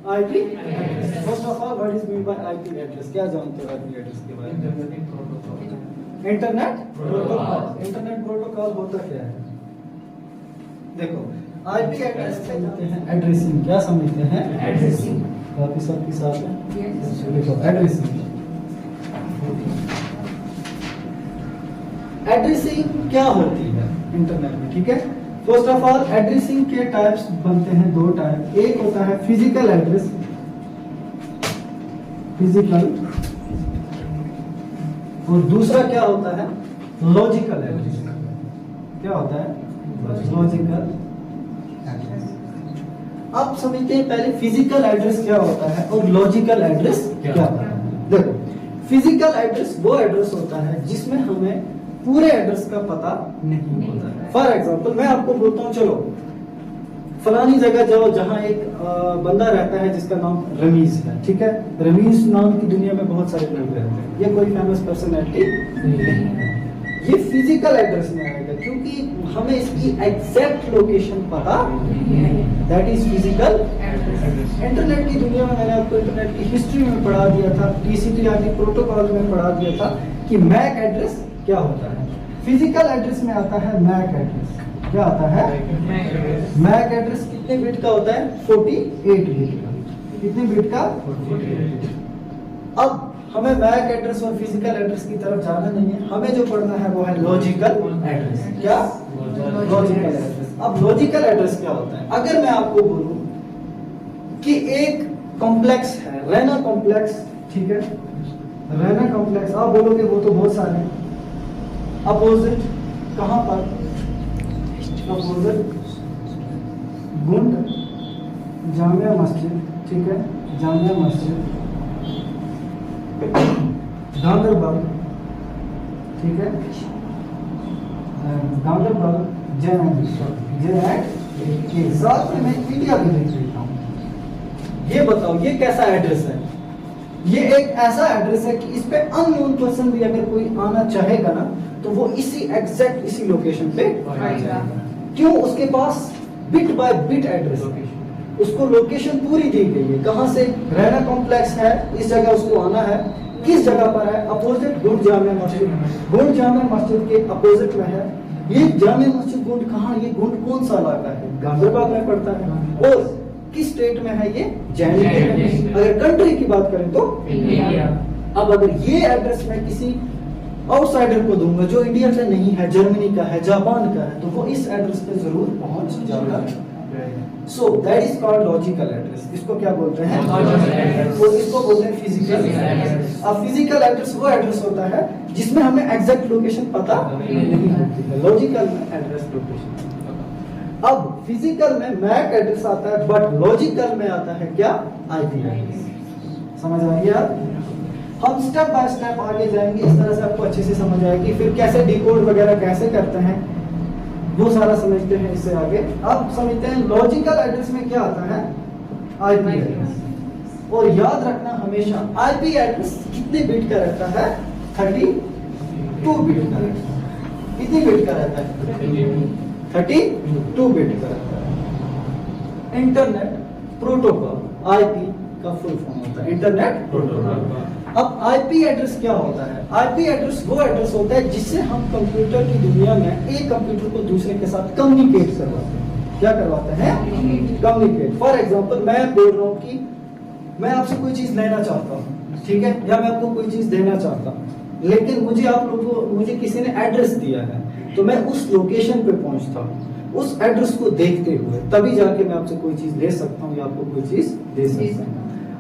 IP first of all what is mean by IP address? क्या जानते हो IP address के बारे में? Internet protocol. इंटरनेट प्रोटोकॉल होता क्या है? देखो आईपी एड्रेस समझते हैं एड्रेसिंग। क्या समझते हैं? एड्रेसिंग। काफी सबके साथ है। Yes. देखो एड्रेसिंग। एड्रेसिंग क्या होती है इंटरनेट में? ठीक है, फर्स्ट ऑफ ऑल एड्रेसिंग के टाइप्स बनते हैं, दो टाइप। एक होता है फिजिकल एड्रेस, फिजिकल, और दूसरा क्या होता है? Logical address. क्या होता है? Logical address. अब समझते हैं पहले फिजिकल एड्रेस क्या होता है और लॉजिकल एड्रेस क्या होता है। देखो फिजिकल एड्रेस वो एड्रेस होता है जिसमें हमें पूरे एड्रेस का पता नहीं होता है। फॉर एग्जांपल मैं आपको बोलता हूँ चलो फलानी जगह जाओ जहाँ एक बंदा रहता है जिसका नाम रमीज है। ठीक है, रमीज नाम की दुनिया में बहुत सारे लोग रहते हैं, ये कोई फेमस पर्सनैलिटी नहीं है। ये फिजिकल एड्रेस में आएगा क्योंकि हमें इसकी एग्जैक्ट लोकेशन पता नहीं, that is physical address. Internet की दुनिया में मैंने आपको इंटरनेट की हिस्ट्री में पढ़ा दिया था, टीसीपी/आईपी प्रोटोकॉल में पढ़ा दिया था कि मैक एड्रेस क्या होता है। फिजिकल एड्रेस में आता है मैक एड्रेस। क्या आता है? मैक एड्रेस कितने बिट का होता है? 48 बिट का। कितने बिट का? 48। अब हमें मैक एड्रेस और फिजिकल एड्रेस की तरफ जाना नहीं है, हमें जो पढ़ना है वो है लॉजिकल एड्रेस। क्या? Logical address. अब लॉजिकल एड्रेस क्या होता है? अगर मैं आपको बोलूं कि एक कॉम्प्लेक्स है, रैना कॉम्प्लेक्स, ठीक है, रैना कॉम्प्लेक्स, आप बोलोगे वो तो बहुत सारे हैं। अपोजिट कहां पर? अपोजिट गुंड जामिया मस्जिद, ठीक है, जामिया मस्जिद गांधरबल, ठीक है, गांधरबल के साथ में मैं इंडिया भी देख लेता हूँ। ये बताओ ये कैसा एड्रेस है? ये एक ऐसा एड्रेस है कि इस पे अननोन पर्सन भी अगर कोई आना चाहेगा ना तो वो इसी एग्जैक्ट इसी लोकेशन पे आएगा। क्यों? उसके पास बिट बाय बिट एड्रेस है, उसको लोकेशन पूरी दी गई है। कहां से? रैना कॉम्प्लेक्स है, इस जगह उसको आना है, किस जगह पर है? अपोजिट गुंड जामिया मस्जिद। गुंड जामिया मस्जिद के अपोजिट में है ये जामिया मस्जिद। गुंड कहाँ? ये गुंड कौन सा इलाका है? गांधरबल में पड़ता है। और किस स्टेट में है ये? JNK। अगर कंट्री की बात करें तो इंडिया। अब अगर ये एड्रेस मैं किसी आउटसाइडर को दूंगा जो इंडिया से नहीं है, जर्मनी का है, जापान का है, तो वो इस एड्रेस पे जरूर पहुंच जाएगा। So that is called logical address. इसको क्या बोलते हैं? तो इसको बोलते हैं फिजिकल एड्रेस। अब फिजिकल एड्रेस वो एड्रेस होता है जिसमें हमें एग्जैक्ट लोकेशन पता नहीं होती है। लॉजिकल में एड्रेस लोकेशन। अब फिजिकल में मैक एड्रेस आता है, बट लॉजिकल में आता है क्या? IP address. समझ आ गया? हम स्टेप बाय स्टेप आगे जाएंगे, इस तरह से आपको अच्छे से समझ आएगी। फिर कैसे डिकोड वगैरह कैसे करते हैं वो सारा समझते हैं इससे आगे। अब समझते हैं लॉजिकल एड्रेस में क्या आता है? IP address. और याद रखना हमेशा आईपी एड्रेस कितने बिट का रहता है? 32 बिट का रहता है। कितने बिट का रहता है? 32 बिट का रहता है। इंटरनेट प्रोटोकॉल आईपी का फुल फॉर्म होता है इंटरनेट प्रोटोकॉल। अब आईपी एड्रेस क्या होता है? आईपी एड्रेस वो एड्रेस होता है जिससे हम कंप्यूटर की दुनिया में एक कंप्यूटर को दूसरे के साथ कम्युनिकेट करवाते हैं। क्या करवाते हैं? कम्युनिकेट। फॉर एग्जांपल मैं बोल रहा हूँ कि मैं आपसे कोई चीज लेना चाहता हूँ, ठीक है, या मैं आपको कोई चीज देना चाहता हूँ, लेकिन मुझे आप लोगों को मुझे किसी ने एड्रेस दिया है तो मैं उस लोकेशन पे पहुंचता हूँ, उस एड्रेस को देखते हुए तभी जाके मैं आपसे कोई चीज ले सकता हूँ या आपको कोई चीज दे सकता हूँ।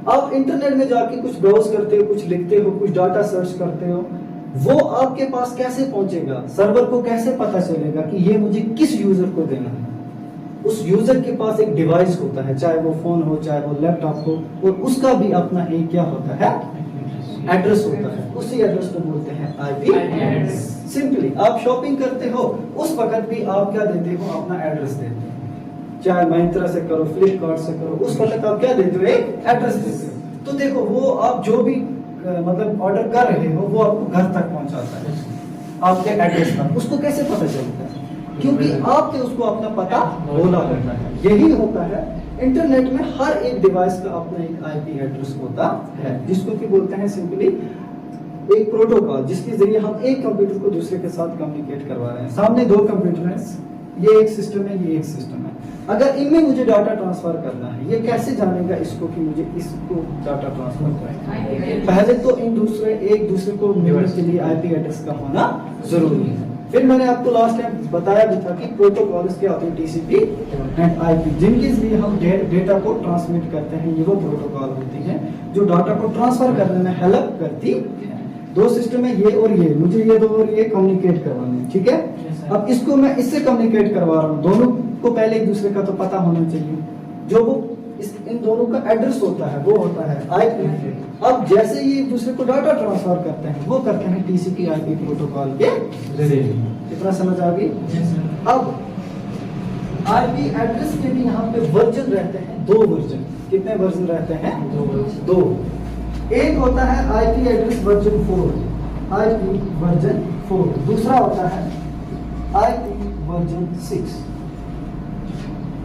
आप इंटरनेट में जाके कुछ ब्राउज करते हो, कुछ लिखते हो, कुछ डाटा सर्च करते हो, वो आपके पास कैसे पहुंचेगा? सर्वर को कैसे पता चलेगा कि ये मुझे किस यूजर को देना है? उस यूजर के पास एक डिवाइस होता है, चाहे वो फोन हो चाहे वो लैपटॉप हो, और उसका भी अपना एक क्या होता है? एड्रेस होता है। उसी एड्रेस को बोलते हैं आईपी एड्रेस। सिंपली आप शॉपिंग करते हो उस वक्त भी आप क्या देते हो? अपना एड्रेस देते हो। चाहे महिंद्रा से करो, फ्लिपकार्ट से करो, उस वक्त आप क्या देते हो? एक एड्रेस देते हो। तो देखो वो आप जो भी मतलब ऑर्डर कर रहे हो वो आपको घर तक पहुंचाता है आपके एड्रेस पर। उसको कैसे पता चलता है? क्योंकि आपने उसको अपना पता बोला करना है। यही होता है इंटरनेट में, हर एक डिवाइस का अपना एक आईपी एड्रेस होता है, जिसको कि बोलते हैं सिंपली एक प्रोटोकॉल, जिसके जरिए हम एक कंप्यूटर को दूसरे के साथ कम्युनिकेट करवा रहे हैं। सामने दो कंप्यूटर हैं, ये एक सिस्टम है, ये एक सिस्टम है। अगर इनमें मुझे डाटा ट्रांसफर करना है, ये कैसे जानेगा इसको कि मुझे इसको डाटा ट्रांसफर करना है? पहले तो एक दूसरे को मिलने के लिए आईपी एड्रेस का होना जरूरी है। फिर मैंने आपको लास्ट टाइम बताया भी था कि प्रोटोकॉल्स क्या होते हैं, टीसीपी एंड आईपी, जिनके जरिए हम डेटा को ट्रांसमिट करते हैं। ये वो प्रोटोकॉल होती हैं जो डाटा को ट्रांसफर करने में हेल्प करती है। दो सिस्टम है, ये और ये, मुझे ये दो और ये कम्युनिकेट करवाने हैं, ठीक है। अब इसको मैं इससे कम्युनिकेट करवा रहा हूँ, दोनों को पहले एक दूसरे का तो पता होना चाहिए। जो वो इन दोनों का एड्रेस होता है वो होता है आईपी। अब जैसे ये एक दूसरे को डाटा ट्रांसफर करते हैं, वो करते हैं टीसीपी आईपी प्रोटोकॉल के जरिए। कितना समझ आ गई? अब आईपी एड्रेस के भी यहाँ पे वर्जन रहते हैं, दो वर्जन। कितने वर्जन रहते हैं? दो। एक होता है IP address version 4, IP version 4। दूसरा होता है आईपी वर्जन 6।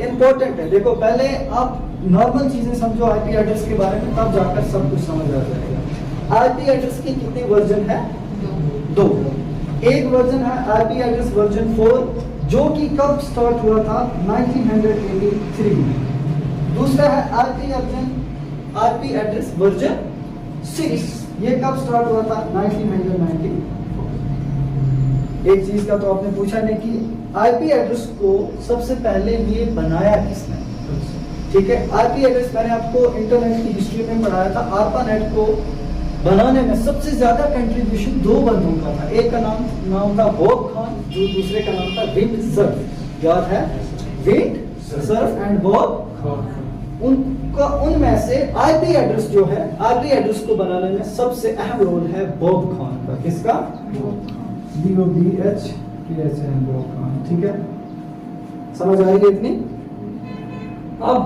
इंपॉर्टेंट है, देखो पहले आप नॉर्मल चीजें समझो आईपी एड्रेस के बारे में, तब जाकर सब कुछ समझ आ जाएगा। आईपी एड्रेस के कितने वर्जन है? दो। एक वर्जन है आईपी एड्रेस वर्जन 4, जो कि कब स्टार्ट हुआ था? 1983 में। दूसरा है आईपी एड्रेस वर्जन 6, ये कब स्टार्ट हुआ था? 1994। एक चीज का तो आपने पूछा नहीं कि आईपी एड्रेस को सबसे पहले ये बनाया किसने? ठीक है, आईपी एड्रेस मैंने आपको इंटरनेट की हिस्ट्री में पढ़ाया था। आर्पानेट को बनाने में सबसे ज्यादा कंट्रीब्यूशन दो बंदों का था। एक का नाम था बॉब खान, जो दूसरे का नाम था विंड सर्फ। याद है? Wind Surf and Bob. उनमें से आईपी एड्रेस जो है, आईपी एड्रेस को बनाने में सबसे अहम रोल है बॉब खान का। किसका? BOBHKHAN, Bob Khan. ठीक है, समझ आएगी इतनी? अब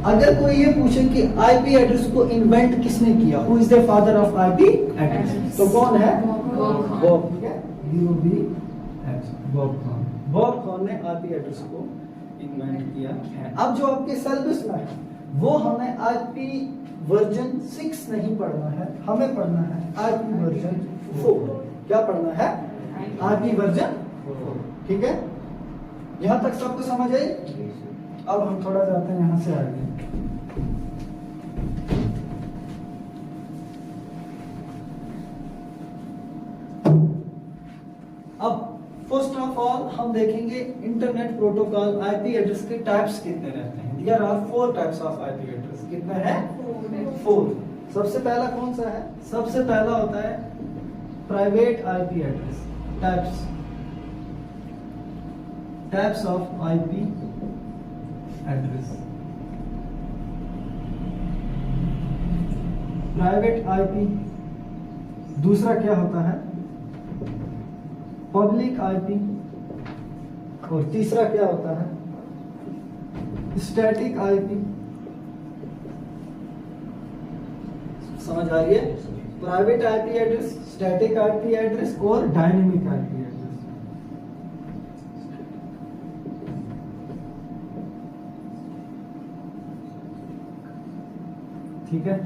अगर कोई ये पूछे कि आईपी एड्रेस को इन्वेंट किसने किया, who is the father of IP address, तो कौन है? बॉब। ठीक है, BOBH, Bob Khan. Bob Khan ने आईपी एड्रेस को इन्वेंट किया है। अब जो आपके सिलेबस में है वो हमें आईपी वर्जन 6 नहीं पढ़ना है, हमें पढ़ना है आईपी वर्जन 4। क्या पढ़ना है? IP version 4। ठीक है, यहां तक सबको समझ आई? अब हम थोड़ा जाते हैं यहां से आगे। अब फर्स्ट ऑफ ऑल हम देखेंगे इंटरनेट प्रोटोकॉल आईपी एड्रेस के टाइप्स कितने रहते हैं। There are 4 types of IP address. कितने हैं? 4। सबसे पहला कौन सा है? सबसे पहला होता है private IP address. Types of IP address. Private IP. दूसरा क्या होता है? Public IP. और तीसरा क्या होता है? Static IP. समझ आ रही है? Private IP address, static IP address और डायनेमिक आईपी एड्रेस। ठीक है,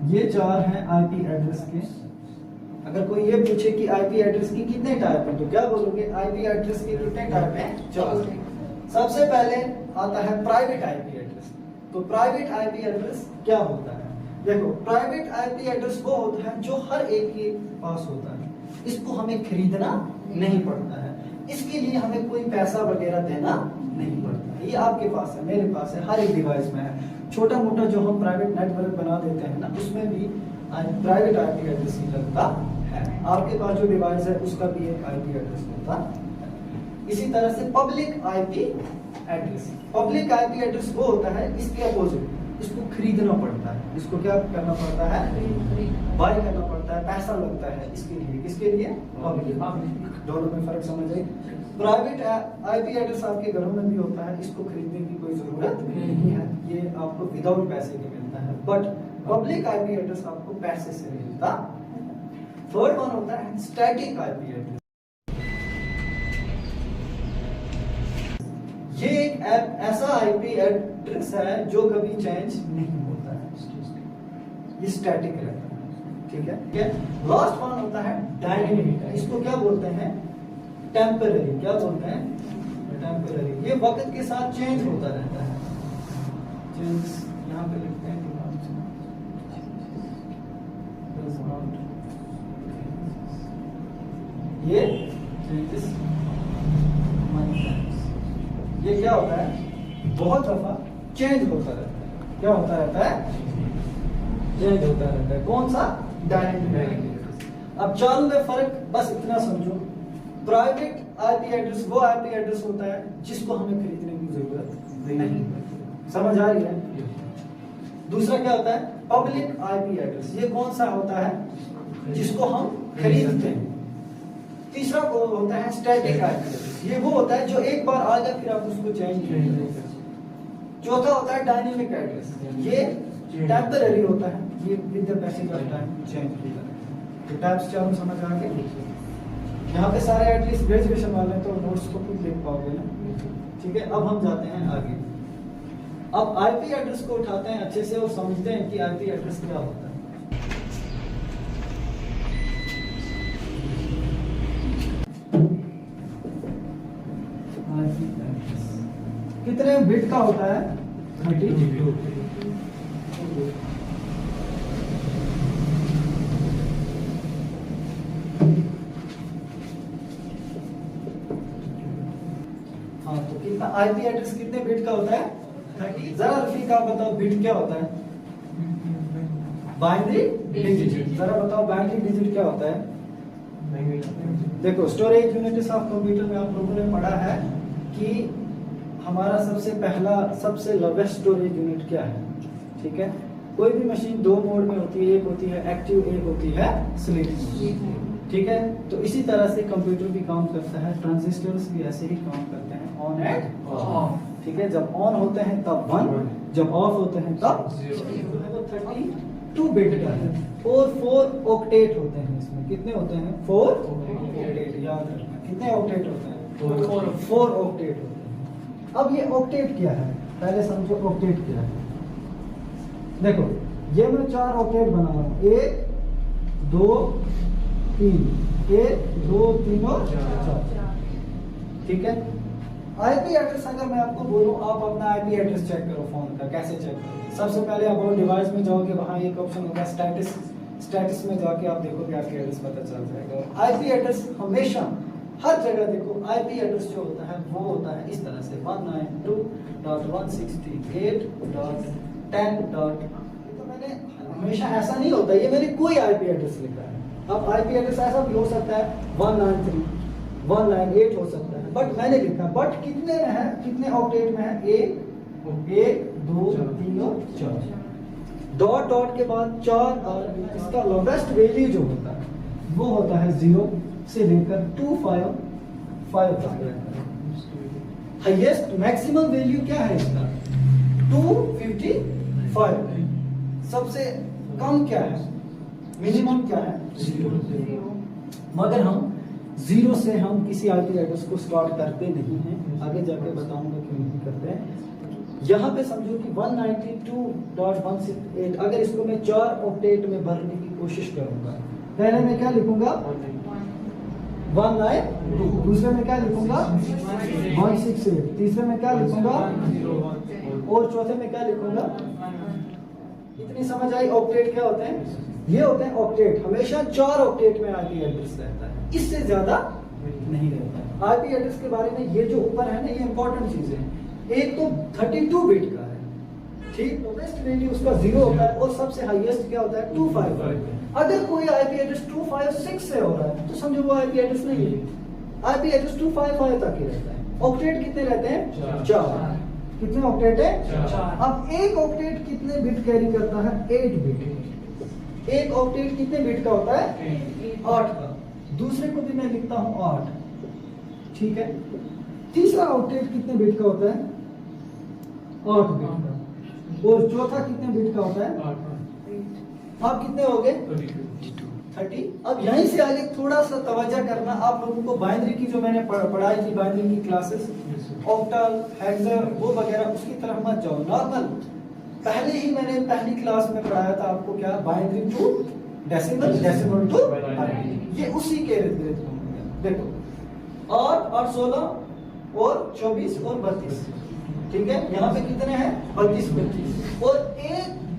ये 4 हैं आईपी एड्रेस के। अगर कोई ये पूछे कि आईपी एड्रेस की कितने टाइप हैं, तो क्या बोलोगे? आईपी एड्रेस के कितने टाइप हैं? 4। सबसे पहले आता है प्राइवेट आईपी एड्रेस। तो प्राइवेट आईपी एड्रेस क्या होता है? देखो, प्राइवेट आईपी एड्रेस वो होता है जो हर एक के पास होता है। इसको हमें खरीदना नहीं पड़ता है, इसके लिए हमें कोई पैसा वगैरह देना नहीं पड़ता है। ये आपके पास है, मेरे पास है, हर एक डिवाइस में है। छोटा मोटा जो हम प्राइवेट नेटवर्क बना देते हैं ना, उसमें भी प्राइवेट आईपी एड्रेस ही लगता है। आपके पास जो डिवाइस है उसका भी एक आईपी एड्रेस होता है। इसी तरह से public IP address. Public IP address वो होता है इसके अपोजिट, इसको खरीदना पड़ता है। इसको क्या करना पड़ता है? बाय करना पड़ता है, पैसा लगता है इसके लिए। किसके लिए? पब्लिक। दोनों में फर्क समझ आई? प्राइवेट आईपी एड्रेस आपके घरों में भी होता है, इसको खरीदने की कोई जरूरत नहीं है, ये आपको विदाउट पैसे के मिलता है। बट पब्लिक आईपी एड्रेस आपको पैसे से मिलता है। थर्ड वन होता है स्टैटिक आईपी एड्रेस। ऐसा आईपी एड्रेस है जो कभी चेंज नहीं होता है, ये स्टैटिक रहता है। ठीक है। लास्ट वन होता है डायनेमिक, इसको क्या बोलते हैं? टेम्पररी। क्या बोलते हैं? टेम्पररी। ये वक्त के साथ चेंज होता रहता है। चेंज यहाँ पे लिखते हैं, ये चेंजेस ये क्या होता है? बहुत दफा चेंज होता रहता है। क्या होता रहता है? चेंज होता रहता है। कौन सा? डायनेमिक। अब चालू में फर्क बस इतना समझो, प्राइवेट आईपी एड्रेस वो आईपी एड्रेस होता है जिसको हमें खरीदने की जरूरत नहीं। समझ आ रही है? दूसरा क्या होता है? Public IP address. ये कौन सा होता है? जिसको हम खरीदते हैं। तीसरा को होता है स्टैटिक आईपी एड्रेस। ये वो होता है जो एक बार आ गया फिर आप उसको चेंज नहीं करते। चौथा होता है डायनेमिक एड्रेस। ये टेम्पररी होता है, ये with the passage of time change होता है। तो टाइप्स चारों समझ आ गए। यहाँ पे सारे एटलीस्ट ग्रेजुएशन वाले तो नोट्स को खुद देख पाओगे ना। ठीक है। अब हम जाते हैं आगे। अब आईपी एड्रेस को उठाते हैं अच्छे से और समझते हैं कि आईपी एड्रेस क्या होता है। कितने बिट का होता है? 32। हाँ, तो कितना आईपी एड्रेस कितने बिट का होता है? 30। जरा रफीक आप बताओ बिट क्या होता है? Binary digit. जरा बताओ बाइनरी डिजिट क्या होता है? देखो स्टोरेज यूनिट्स ऑफ कंप्यूटर में आप लोगों ने पढ़ा है कि हमारा सबसे पहला सबसे लोवेस्ट स्टोरेज यूनिट क्या है? ठीक है। कोई भी मशीन दो मोड में होती है, एक होती है एक्टिव, एक होती है स्लीप। ठीक है। तो इसी तरह से कंप्यूटर भी काम करता है, ट्रांजिस्टर्स भी ऐसे ही काम करते हैं, ऑन एंड ऑफ। ठीक है। जब ऑन होते हैं तब 1, जब ऑफ होते हैं तब 0। 32 बिट का है और 4 ऑक्टेट होते हैं इसमें। कितने होते हैं? 4 ऑक्टेट। याद रखना कितने ऑक्टेट होते हैं? 4 ऑक्टेट होते हैं। अब ये ऑक्टेट क्या है? पहले समझो ऑक्टेट क्या है। देखो ये मैं 4 ऑक्टेट बना रहा हूँ, 1 2 3, 1 2 3 और 4। ठीक है। आईपी एड्रेस अगर मैं आपको बोलूं, आप अपना आईपी एड्रेस चेक करो फोन का। कैसे चेक करो? सबसे पहले आप डिवाइस में जाओगे, वहां एक ऑप्शन होगा स्टेटस में जाके आप देखोगे आपके एड्रेस पता चल जाएगा। आईपी एड्रेस हमेशा हर जगह देखो, आईपी एड्रेस जो होता है वो होता है इस तरह से 192.168.10. तो मैंने हमेशा ऐसा नहीं होता, ये मैंने कोई आईपी एड्रेस लिखा है। अब आईपी एड्रेस ऐसा भी हो सकता है 193, 198 हो सकता है, बट मैंने लिखा। बट कितने में है? कितने ऑक्टेट में है? 1 2 3 और 4। डॉट डॉट के बाद 4 और इसका लोवेस्ट वैल्यू जो होता है वो होता है 0 से लेकर 255 तक। हाईएस्ट मैक्सिमम वैल्यू क्या है इसका? 255। सबसे कम क्या है? मिनिमम क्या है? 0। मगर हम 0 से हम किसी आईपी एड्रेस को स्टार्ट करते नहीं हैं। आगे जाके बताऊंगा क्यों नहीं करते हैं। यहाँ पे समझो कि 192.168, अगर इसको मैं 4 ऑक्टेट में भरने की कोशिश करूंगा, पहले मैं क्या लिखूंगा? 192। दूसरे में क्या लिखूंगा? 168। तीसरे में क्या लिखूंगा? और चौथे में क्या लिखूंगा? इतनी समझ आई? ऑक्टेट क्या होते हैं? ये होते हैं ऑक्टेट। हमेशा 4 ऑक्टेट में आईपी एड्रेस रहता है, इससे ज्यादा नहीं रहता। आईपी एड्रेस के बारे में ये जो ऊपर है ना, ये इंपॉर्टेंट चीज है। एक तो 32 बिट का है, ठीक, लोवेस्ट वैल्यू उसका 0 होता है और सबसे हाईएस्ट क्या होता है? 255। अगर कोई आईपी एड्रेस 256 से हो रहा है तो समझो वो आईपी एड्रेस नहीं है। आईपी एड्रेस 255 तक ही रहता है। ऑक्टेट कितने रहते हैं? 4। कितने ऑक्टेट है? 4। अब एक ऑक्टेट कितने बिट कैरी करता है? 8 बिट। एक ऑक्टेट कितने बिट का होता है? 8 का। दूसरे को भी मैं लिखता हूं 8, ठीक है। तीसरा ऑक्टेट कितने बिट का होता है? 8 बिट का। और चौथा कितने बिट का होता है? आप कितने हो गए? 30। अब यहीं से आगे थोड़ा सा तवज्जो करना, आप लोगों को बाइनरी की जो मैंने पढ़ाई थी, बाइनरी की क्लासेस, ऑक्टल, हेक्सा वो वगैरह, उसकी तरफ मत जाओ। नॉर्मल पहले ही मैंने पहली क्लास में पढ़ाया था आपको क्या, binary to decimal, decimal to binary, ये उसी के इर्द गिर्द घूमेंगे। देखो 8 और 16 और 24 और 32, ठीक है, यहाँ पे कितने हैं 32 32। और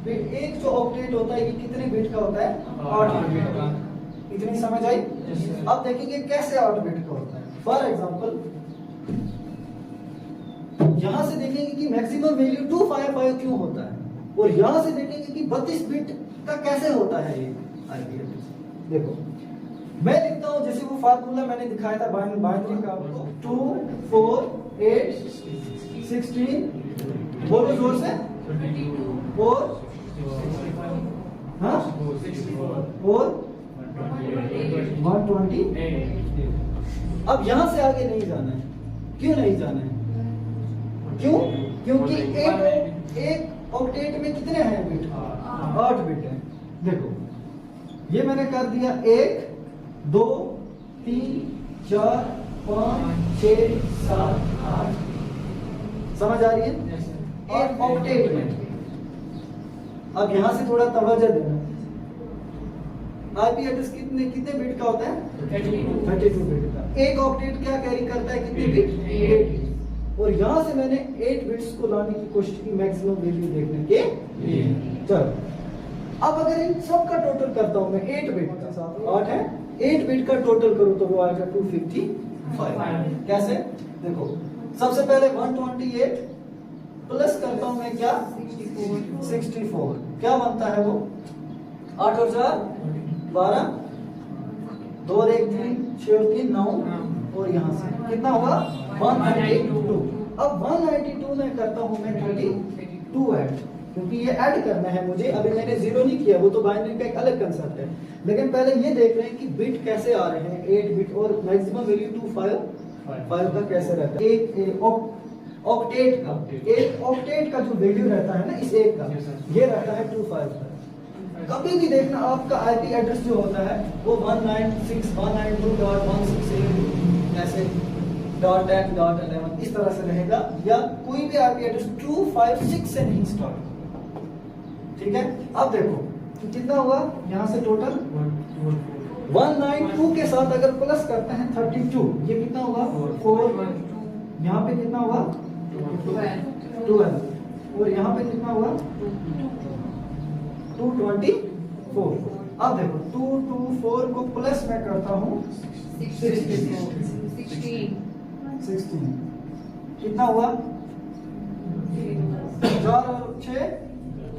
एक जो ऑक्टेट होता है ये कितने बिट का होता है, 8 बिट का। इतनी समझ आई? अब देखेंगे कैसे 8 बिट का होता है। फॉर एग्जांपल यहां से देखेंगे कि मैक्सिमम वैल्यू 255 क्यों होता है, और यहां से देखेंगे कि 32 बिट का कैसे होता है ये आईपी एड्रेस। देखो मैं लिखता हूं, जैसे वो फार्मूला मैंने दिखाया था बाइनरी का आपको, 2 4 8 16, बोलो जोर से, 4 हाँ और 120। अब यहां से आगे नहीं जाना है। क्यों नहीं जाना है? क्यों? क्योंकि एक ऑक्टेट में कितने हैं बिट, 8 बिट है। देखो ये मैंने कर दिया 1 2 3 4 5 6 7 8। समझ आ रही है? एक ऑक्टेट में। अब यहां से थोड़ा तवज्जो देना, आईपी एड्रेस कितने बिट का होता है, 32 बिट का। एक ऑक्टेट क्या कैरी करता है, कितने बिट, 8। और यहां से मैंने 8 बिट्स को लाने की कोशिश की मैक्सिमम वैल्यू देखने के लिए। चलो अब अगर इन सब का टोटल करता हूं मैं, 8 बिट का साथ 8 है, 8 बिट का टोटल करूं तो वो आएगा 255। कैसे? देखो सबसे पहले 128 प्लस करता हूं मैं क्या, 64। क्या बनता है वो, 8 और 4 12, 2 और 1 3, 6 और 3 9, और यहाँ से कितना हुआ 192। अब 192 में करता हूं मैं 32 ऐड, क्योंकि ये ऐड करना है मुझे। अभी मैंने जीरो नहीं किया, वो तो बाइनरी का एक अलग कंसेप्ट है। लेकिन पहले ये देख रहे हैं कि बिट कैसे आ रहे हैं, 8 बिट और मैक्सिमम वैल्यू 255 का कैसे रहता है। एक ऑक्टेट का जो वैल्यू रहता है ना, इस एक का ये रहता है 255। कभी भी देखना आपका आईपी एड्रेस जो होता है वो 196.192.168 ऐसे .10.11 इस तरह से रहेगा, या कोई भी आईपी एड्रेस 256 से नहीं स्टार्ट होगा, ठीक है। अब देखो तो कितना हुआ, यहाँ से टोटल 192 के साथ अगर प्लस करते हैं 32, ये कितना हुआ 4, यहाँ पे कितना हुआ 12, और यहाँ पे कितना हुआ 224। अब देखो 224 को प्लस में करता हूँ 16, कितना हुआ 4 और 6,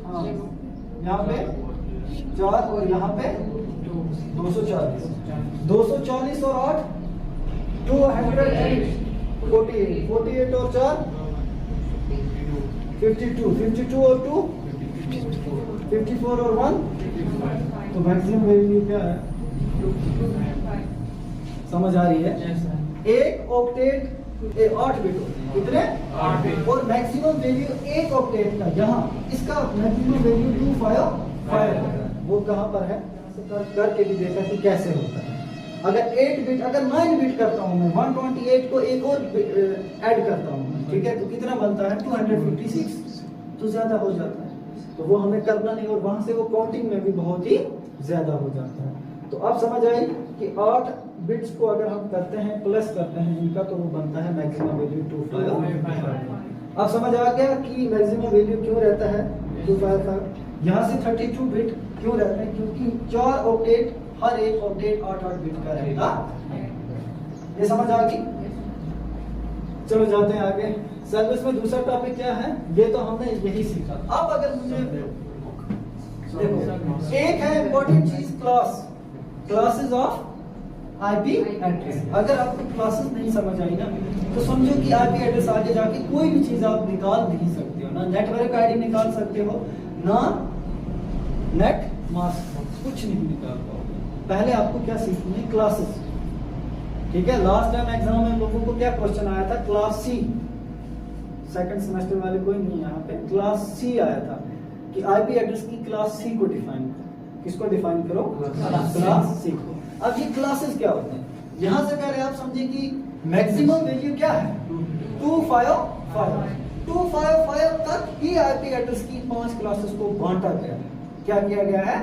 हाँ यहाँ पे 4 और यहाँ पे 240 और 8 248, 48 और 4 52 और 2 54 और 1, तो मैक्सिमम वैल्यू क्या है, समझ आ रही है। एक ऑक्टेट 8 बिट होते हैं, कितने 8 बिट, और मैक्सिमम वैल्यू एक ऑक्टेट का, यहाँ इसका मैक्सिमम वैल्यू 255 वो कहाँ पर है, करके भी देखा कि कैसे होता है। अगर 8 बिट, अगर 9 बिट करता हूँ मैं, 128 को एक और ऐड करता हूँ, ठीक है, तो कितना बनता है 256, तो ज्यादा हो जाता है, तो वो हमें करना नहीं, और वहां से वो काउंटिंग में भी बहुत ही ज्यादा हो जाता है। तो अब समझ आई कि 8 बिट्स को अगर हम करते हैं, प्लस करते हैं इनका, तो वो बनता है मैक्सिमम वैल्यू 255। अब समझ आ गया कि मैक्सिमम वैल्यू क्यों रहता है 255। यहाँ से 32 बिट क्यों रहते हैं, क्योंकि 4 ऑक्टेट, हर एक ऑक्टेट 8 बिट का रहेगा। ये समझ आ गई। चलो जाते हैं आगे। सिलेबस में दूसरा टॉपिक क्या है, ये तो हमने यही सीखा। अब अगर मुझे देखो, एक है इंपॉर्टेंट चीज क्लासेस ऑफ आईपी एड्रेस। अगर आपको क्लासेस नहीं समझ आई ना, तो समझो कि आईपी एड्रेस आगे जाके कोई भी चीज आप निकाल नहीं सकते हो, ना नेटवर्क आईडी निकाल सकते हो, ना नेट मास्क, कुछ नहीं निकाल पाओगे। पहले आपको क्या सीखनी है, क्लासेस, ठीक है। लास्ट टाइम एग्जाम में लोगों को क्या क्वेश्चन आया था, क्लास सी, सेकंड सेमेस्टर वाले कोई नहीं, यहाँ पे क्लास सी आया था कि आईपी एड्रेस की क्लास सी को डिफाइन करो। किसको डिफाइन करो? क्लास सी को। अब ये क्लासेस क्या होते हैं? यहां से पहले आप समझे कि मैक्सिमम वैल्यू क्या है? 255। 255 तक ही आईपी एड्रेस की 5 क्लासेस को बांटा गया है। क्या किया गया है?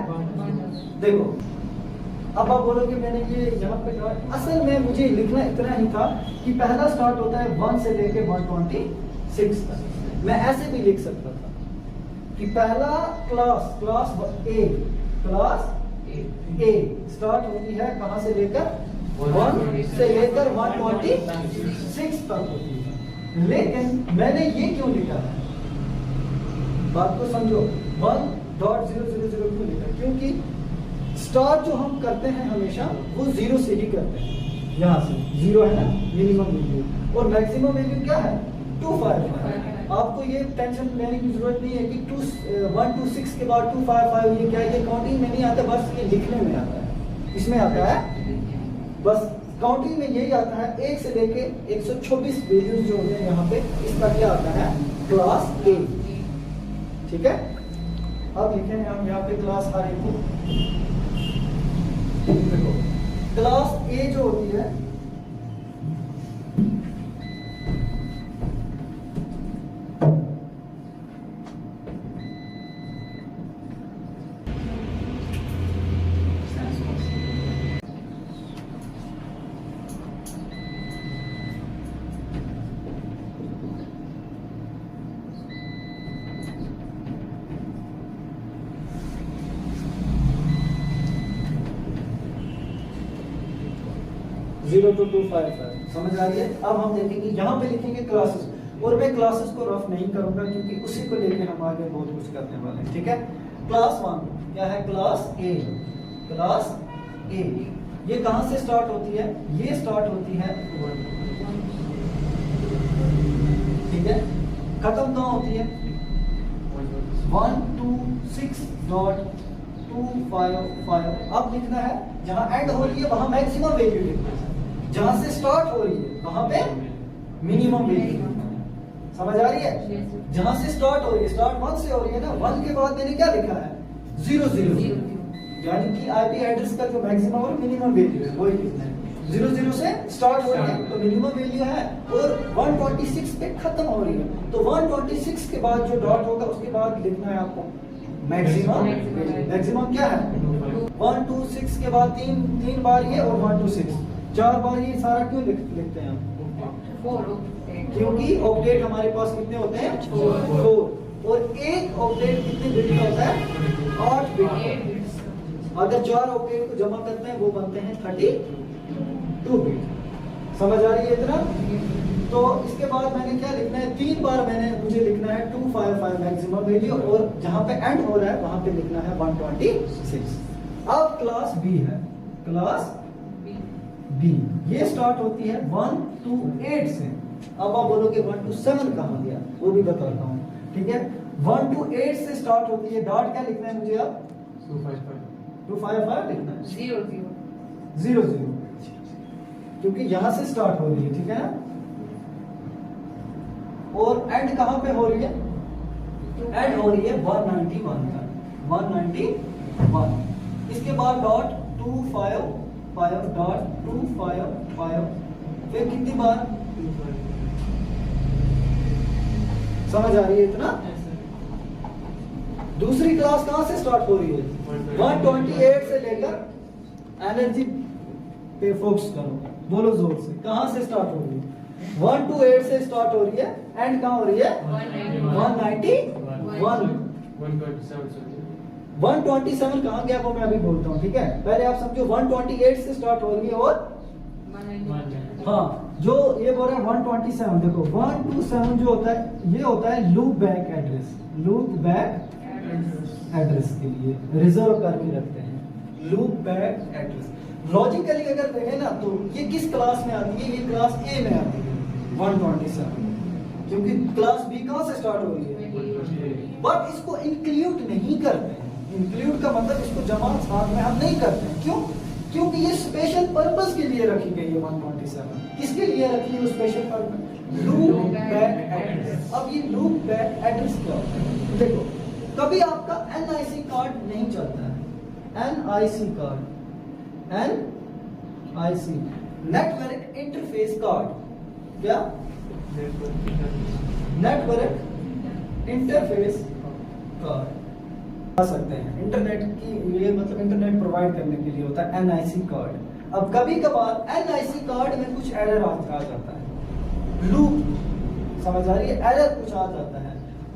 देखो, अब आप बोलोगे मैंने ये यहाँ पे असल में मुझे लिखना इतना ही था कि पहला स्टार्ट होता है 1 से लेके 126 तक। मैं ऐसे भी लिख सकता था कि पहला क्लास ए स्टार्ट होती है कहां से लेकर? 1 से लेकर 126 तक होती है। लेकिन मैंने ये क्यों लिखा है? बात को समझो। 1.000 क्यों लिखा? क्योंकि स्टार्ट जो हम करते हैं हमेशा वो 0 से ही करते हैं। यहाँ से 0 है ना मिनिमम वैल्यू, और मैक्सिमम वैल्यू क्या है? 255। आपको ये टेंशन लेने की जरूरत नहीं है कि 126 के बाद 255 ये क्या है? ये काउंटिंग में नहीं आता, बस ये लिखने में आता है। इसमें आता है बस काउंटिंग में यही आता है। 1 से लेके 126 वैल्यूज जो होते हैं यहाँ पे, इसका क्या आता है? क्लास ए। ठीक है, अब लिखेंगे हम यहाँ पे क्लास हर एक को। देखो, क्लास ए जो होती है जीरो टू 255, समझ आ रही है? अब हम देखेंगे यहाँ पे लिखेंगे क्लासेस, और मैं क्लासेस को रफ नहीं करूंगा क्योंकि उसी को लेके हम आगे बहुत कुछ करने वाले हैं। ठीक है, क्लास 1 क्या है? क्लास ए। क्लास ए ये कहां से स्टार्ट होती है? ये स्टार्ट होती है 1। ठीक है, खत्म कहां होती है? 126.255। अब लिखना है जहां एंड हो रही है वहां मैक्सिमम वैल्यू लिखना है, जहां से स्टार्ट हो रही है वहां पे मिनिमम वैल्यू। समझ आ रही है? जहां से स्टार्ट हो रही है, स्टार्ट 1 से हो रही है ना, 1 के बाद मैंने क्या लिखा है? 00, यानी कि आईपी एड्रेस का जो मैक्सिमम और मिनिमम वैल्यू है वही लिखना है। 00 से स्टार्ट हो रही है तो मिनिमम वैल्यू है, और 126 पे खत्म हो रही है तो 126 के बाद जो डॉट होगा उसके बाद लिखना है आपको मैक्सिमम। मैक्सिमम क्या है? 126 के बाद तीन बार ये और 126 4 बार ये सारा क्यों लिखते हैं हम? क्योंकि ऑक्टेट हमारे पास कितने होते हैं? 4। और एक ऑक्टेट कितने बिट का होता है? 8 बिट। अगर 4 ऑक्टेट को जमा करते हैं वो बनते हैं 32 बिट। समझ आ रही है इतना? तो इसके बाद मैंने क्या लिखना है? 3 बार मुझे लिखना है 255 मैक्सिमम वैल्यू, और जहां पे एंड हो रहा है वहां पे लिखना है 126। अब क्लास बी है। क्लास बी ये स्टार्ट होती है 1 to 8 से। अब आप बोलोगे 1 to 7 कहां गया? वो भी बताता हूं। ठीक है, 1 to 8 से स्टार्ट होती है। डॉट क्या लिखना है मुझे? अब 255 लिखना है। 00 क्योंकि यहां से स्टार्ट हो रही है। ठीक है ना? और एंड कहां पे हो रही है? एंड हो रही है 191 तक। 191 इसके बाद डॉट 255 डॉट 255 फिर कितनी बार? समझ आ रही है इतना? दूसरी क्लास कहां से स्टार्ट हो रही है? 128 से लेकर, एनर्जी पे फोकस करो, बोलो जोर से, कहां से स्टार्ट हो रही है? 1 to 8 से स्टार्ट हो रही है, एंड कहां हो रही है? 127 कहां गया वो मैं अभी बोलता हूं। ठीक है, पहले आप समझो 128 से स्टार्ट हो रही है, और हाँ जो ये बोल रहा है 127। देखो 127 जो होता है ये होता है loop back address. Loop back address के लिए रिजर्व करके रखते हैं लूप बैक एड्रेस। लॉजिकली अगर देखें ना तो ये किस क्लास में आती है? ये क्लास ए में आती है 127, क्योंकि क्लास बी कहां से स्टार्ट हो रही है? बट इसको इंक्लूड नहीं करते हैं। इंक्लूड का मतलब इसको जमा साथ में हम नहीं करते हैं। क्यों? क्योंकि ये स्पेशल पर्पस के लिए रखी गई है 127। किसके लिए रखी है special purpose? Loop back address. अब ये लूप बैक एड्रेस क्या होता है? देखो, कभी आपका एनआईसी कार्ड नहीं चलता है, NIC card, NIC network interface card, क्या नेटवर्क इंटरफेस कार्ड आ सकते हैं। इंटरनेट की ये मतलब इंटरनेट प्रोवाइड करने के लिए होता है NIC कार्ड। अब कभी कभार NIC कार्ड में कुछ एरर आ जाता है, लूप, समझ आ रही है, एरर कुछ आ जाता है,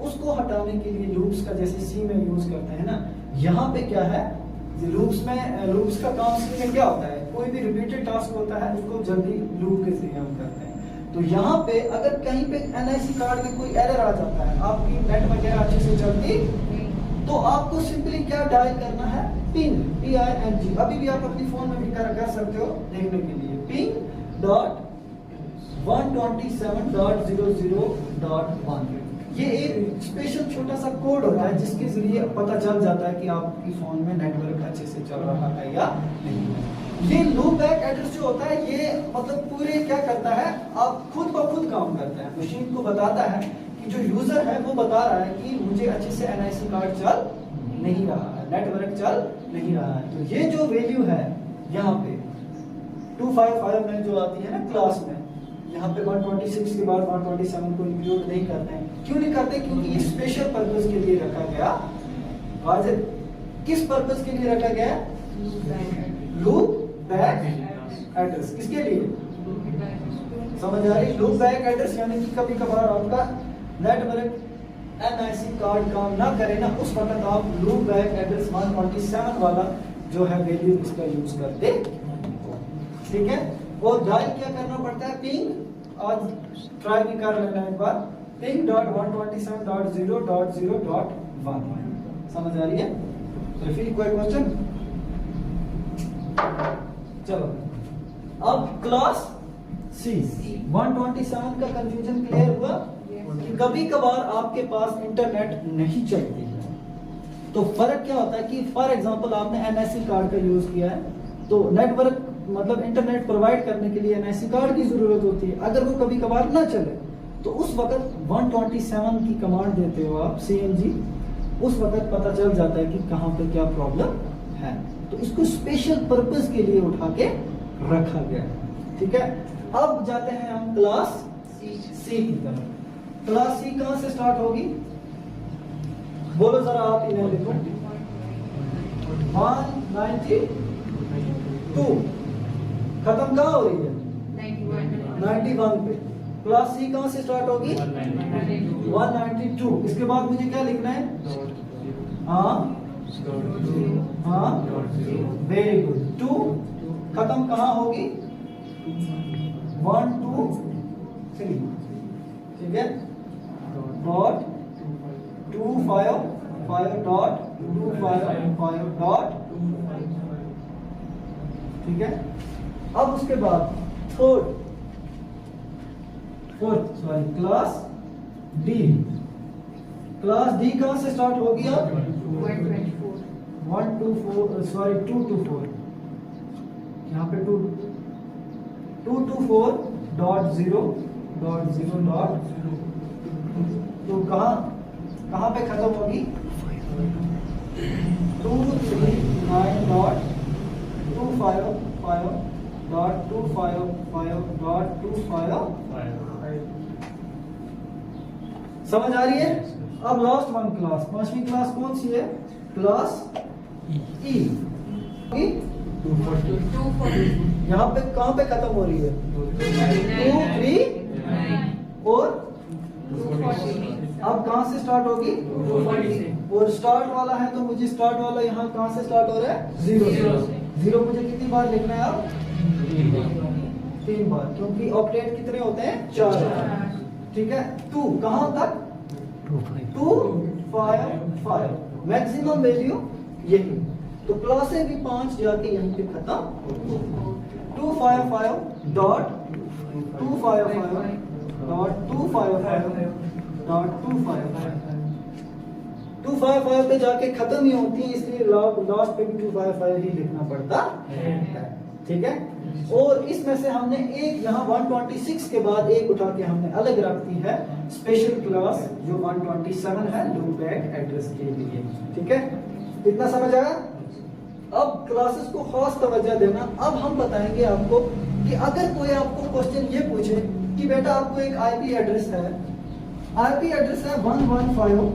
उसको हटाने के लिए लूप्स का जैसे सी में यूज करते हैं ना, यहाँ पे क्या है लूप्स में, लूप्स का काम सी में क्या होता है, कोई भी रिपीटेड टास्क होता है उसको जल्दी लूप के जरिए हम करते हैं। तो यहाँ पे अगर कहीं पे NIC कार्ड में कोई एरर आ जाता है, आपकी नेट वगैरह अच्छे से चलती, तो आपको सिंपली क्या डायल करना है, पिंग, PING, अभी भी आप अपनी फोन में भी कर सकते हो देखने के लिए, पिंग डॉट 127.00.1। ये एक स्पेशल छोटा सा कोड होता है जिसके जरिए पता चल जाता है कि आपकी फोन में नेटवर्क अच्छे से चल रहा है या नहीं। ये लूप बैक एड्रेस जो होता है ये मतलब पूरे क्या करता है, आप खुद ब खुद काम करता है, मशीन को बताता है कि जो यूजर है वो बता रहा है कि मुझे अच्छे से NIC कार्ड चल नहीं रहा है, नेटवर्क चल नहीं रहा है। तो ये जो वैल्यू है यहाँ पे 255 में जो आती है ना क्लास में, यहाँ पे 126 के बाद 127 को इंक्लूड नहीं करते हैं। क्यों नहीं करते? क्योंकि ये स्पेशल पर्पस के लिए रखा गया। वाजिब, किस पर्पस के लिए रखा गया? Loop back address. किसके लिए? समझ आ रही? लूप बैक एड्रेस यानी कि कभी कभार आपका नेटवर्क NIC कार्ड काम ना करे ना, उस वक्त आप लूप बैक एड्रेस 127 वाला जो है वैल्यू इसका यूज करते, ठीक है। और डायल क्या करना पड़ता है, पिंग, आज ट्राई भी कर लेना एक बार, पिंग डॉट 127.0.0.1। समझ आ रही है? तो फिर कोई क्वेश्चन? चलो अब क्लास C 127 का कंफ्यूजन क्लियर हुआ कि कभी कभार आपके पास इंटरनेट नहीं चलती है, तो फर्क क्या होता है कि फॉर एग्जांपल आपने NIC कार्ड का यूज किया है, तो नेटवर्क मतलब इंटरनेट प्रोवाइड करने के लिए NIC कार्ड की जरूरत होती है। अगर वो कभी कभार ना चले तो उस वक्त 127 की कमांड देते हो आप, CMG, उस वक्त पता चल जाता है कि कहाँ पे क्या प्रॉब्लम है। तो इसको स्पेशल पर्पस के लिए उठा के रखा गया है, ठीक है। अब जाते हैं हम क्लास C की तरफ। क्लास C कहां से स्टार्ट होगी? बोलो जरा, आप इन्हें लिखो। 192 खत्म कहां हो रही है? 91 पे। क्लास C कहां से स्टार्ट होगी? 192। इसके बाद मुझे क्या लिखना है? हाँ हाँ, वेरी गुड। 2 खत्म कहां होगी? 1 2 3, ठीक है। डॉट 255 डॉट 255 डॉट, ठीक है। अब उसके बाद fourth sorry class D। Class D कहां से स्टार्ट होगी? अब 124 सॉरी 224, यहाँ पे 224.0.0.0, तो कहां पे खत्म होगी? 239.255.255.255। समझ आ रही है? अब लास्ट वन क्लास, पांचवी क्लास कौन सी है? Class E। 240। यहाँ पे कहां पे खत्म हो रही है? 2 3 और 240। अब कहां से स्टार्ट होगी? 240। और स्टार्ट वाला है तो मुझे स्टार्ट वाला यहाँ कहां से स्टार्ट हो रहा है? 0 मुझे कितनी बार लिखना है? अब 3 बार, क्योंकि ऑक्टेट कितने होते हैं? 4, ठीक है। 2 कहां तक? 255, मैक्सिमम वैल्यू यही। तो क्लास भी 5 जाके यहीं पे खत्म। 255 डॉट 255 डॉट 255 पे जाके खत्म ही होती है, इसलिए लास्ट पे भी 255 ही लिखना पड़ता है, ठीक है। और इसमें से हमने एक यहाँ 126 के बाद एक उठा के हमने अलग रख दी है, स्पेशल क्लास जो 127 है लूप बैक एड्रेस के लिए, ठीक है। इतना समझ आया? अब क्लासेस को खास तवज्जो देना। अब हम बताएंगे आपको कि अगर कोई आपको क्वेश्चन ये पूछे कि बेटा आपको एक आईपी एड्रेस है, आईपी एड्रेस है 115,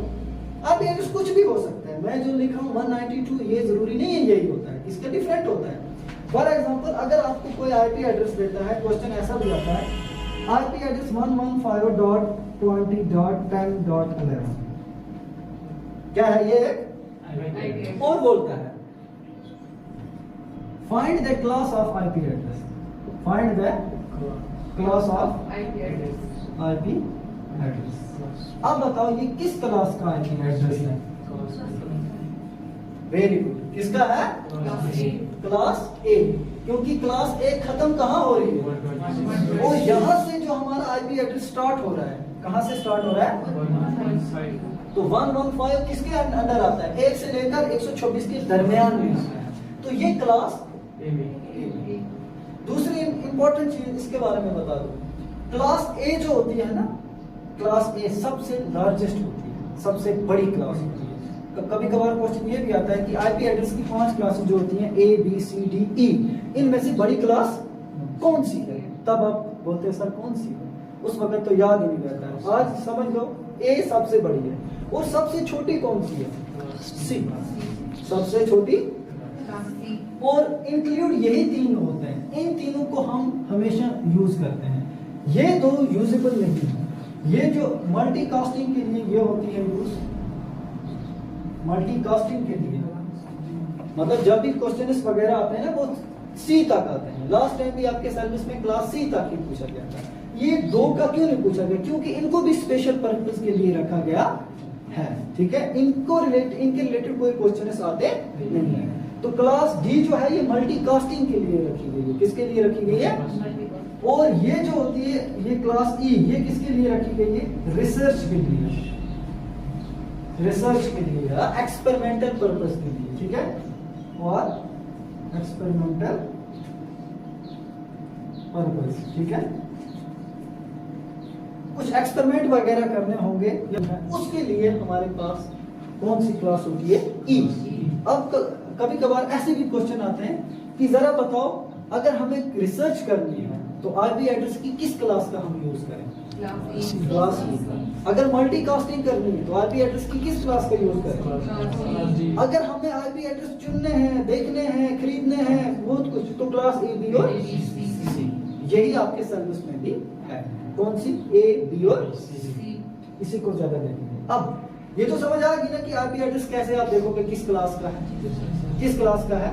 आईपी एड्रेस कुछ भी हो सकता है, मैं जो लिखा हूँ 192 ये जरूरी नहीं है यही होता है, इसका डिफरेंट होता है। फॉर एग्जांपल अगर आपको कोई आईपी एड्रेस देता है, क्वेश्चन ऐसा भी आता है आईपी एड्रेस 115.20.10.11, क्या है ये? और बोलता है find the class of IP address, find the class of IP address. अब बताओ ये किस क्लास का आईपी एड्रेस है? वेरी गुड, किसका है? क्लास ए, क्योंकि क्लास ए खत्म कहां हो रही है? और यहां से जो हमारा आईपी एड्रेस स्टार्ट हो रहा है, कहां से स्टार्ट हो रहा है? तो 115 किसके अंडर आता है? 1 से लेकर 126 के दरमियान में आता है, तो ये क्लास ए। दूसरी इंपॉर्टेंट चीज इसके बारे में बता दूं, क्लास ए जो होती है ना, क्लास ए सबसे लार्जेस्ट होती है, सबसे बड़ी क्लास होती है। कभी कभार क्वेश्चन ये भी आता है कि आईपी एड्रेस की 5 क्लासेस जो होती हैं A B C D E, इनमें से बड़ी क्लास कौन सी है? तब आप बोलते हैं सर कौन सी है? उस वक्त तो याद ही नहीं रहता है। आज समझ लो ए सबसे बड़ी है, और सबसे छोटी कौन सी है? सी, सबसे छोटी। और इंक्लूड यही 3 होते हैं, इन तीनों को हम हमेशा यूज करते हैं। ये दो यूजेबल नहीं है, ये जो मल्टीकास्टिंग के लिए ये होती है यूज, मल्टीकास्टिंग के लिए मतलब जब भी क्वेश्चन वगैरह आते हैं ना वो सी तक आते हैं। लास्ट टाइम भी आपके सिलेबस में क्लास सी तक ही पूछा गया था। ये 2 का क्यों नहीं पूछा गया? क्योंकि इनको भी स्पेशल पर्पस के लिए रखा गया है, ठीक है। इनके रिलेटेड कोई क्वेश्चन आते नहीं है। तो क्लास डी जो है ये मल्टीकास्टिंग के लिए रखी गई है। किसके लिए रखी गई है? और ये जो होती है ये क्लास ई, ये किसके लिए रखी गई है? रिसर्च के लिए, रिसर्च के लिए, एक्सपेरिमेंटल पर्पस के लिए, ठीक है। और एक्सपेरिमेंटल पर्पस, ठीक है। कुछ एक्सपेरिमेंट वगैरह करने होंगे, उसके लिए हमारे पास कौन सी क्लास होती है? ई। अब कभी कभार ऐसे भी क्वेश्चन आते हैं कि जरा बताओ अगर हमें रिसर्च करनी है तो आईपी एड्रेस की किस क्लास का हम यूज करें? क्लास ई। अगर मल्टीकास्टिंग करनी है तो आईपी एड्रेस की किस क्लास का यूज करें? अगर हमें आईपी एड्रेस चुनने हैं, देखने हैं, खरीदने हैं, बहुत कुछ, तो क्लास ए बी और सी। यही आपके सिलेबस में भी है। कौन सी? ए बी और सी। इसी को ज्यादा देखेंगे। अब ये तो समझ आ गई ना कि आईपी एड्रेस कैसे आप देखोगे किस क्लास का है, किस क्लास का है।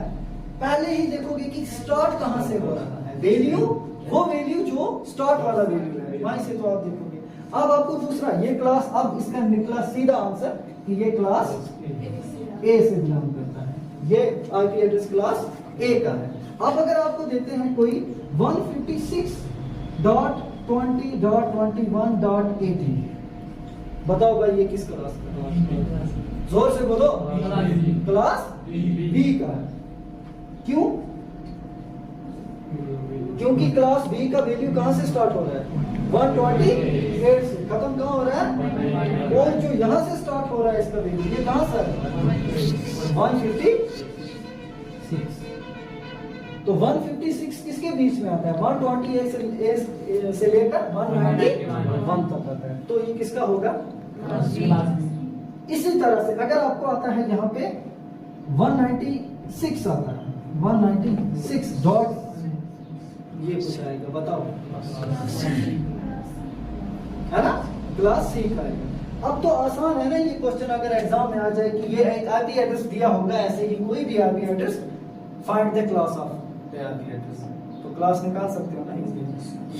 पहले ही देखोगे कि स्टार्ट कहां से हो रहा है, वैल्यू, वो वैल्यू जो स्टार्ट वाला वैल्यू है वहीं से तो आप देखोगे। अब आपको दूसरा ये क्लास, अब इसका निकला सीधा आंसर कि ये क्लास ए से बिलोंग करता है, ये आईपी एड्रेस क्लास ए का है। अब अगर आपको देते हैं कोई 156.20.21.18, बताओ भाई ये किस क्लास का? जोर से बोलो। क्लास बी का है। क्यों? क्योंकि क्लास बी का वैल्यू कहां से स्टार्ट हो रहा है? 128 से। खत्म कहां हो रहा है? और जो यहां से स्टार्ट हो रहा है इसका वैल्यू, ये कहां से? 156। तो 156 किसके बीच में आता है? 128 से लेकर 191 तक आता है। तो ये किसका होगा? इसी तरह से अगर आपको आता है यहाँ पे 196 आता है, 196 डॉट ये कुछ आएगा, बताओ, है ना? क्लास सी का है। अब तो आसान है ना ये क्वेश्चन, अगर एग्जाम में आ जाए कि ये एक आईपी एड्रेस दिया होगा, ऐसे ही कोई भी IP address, find the class of the IP address, तो क्लास निकाल सकते हो ना इसलिए।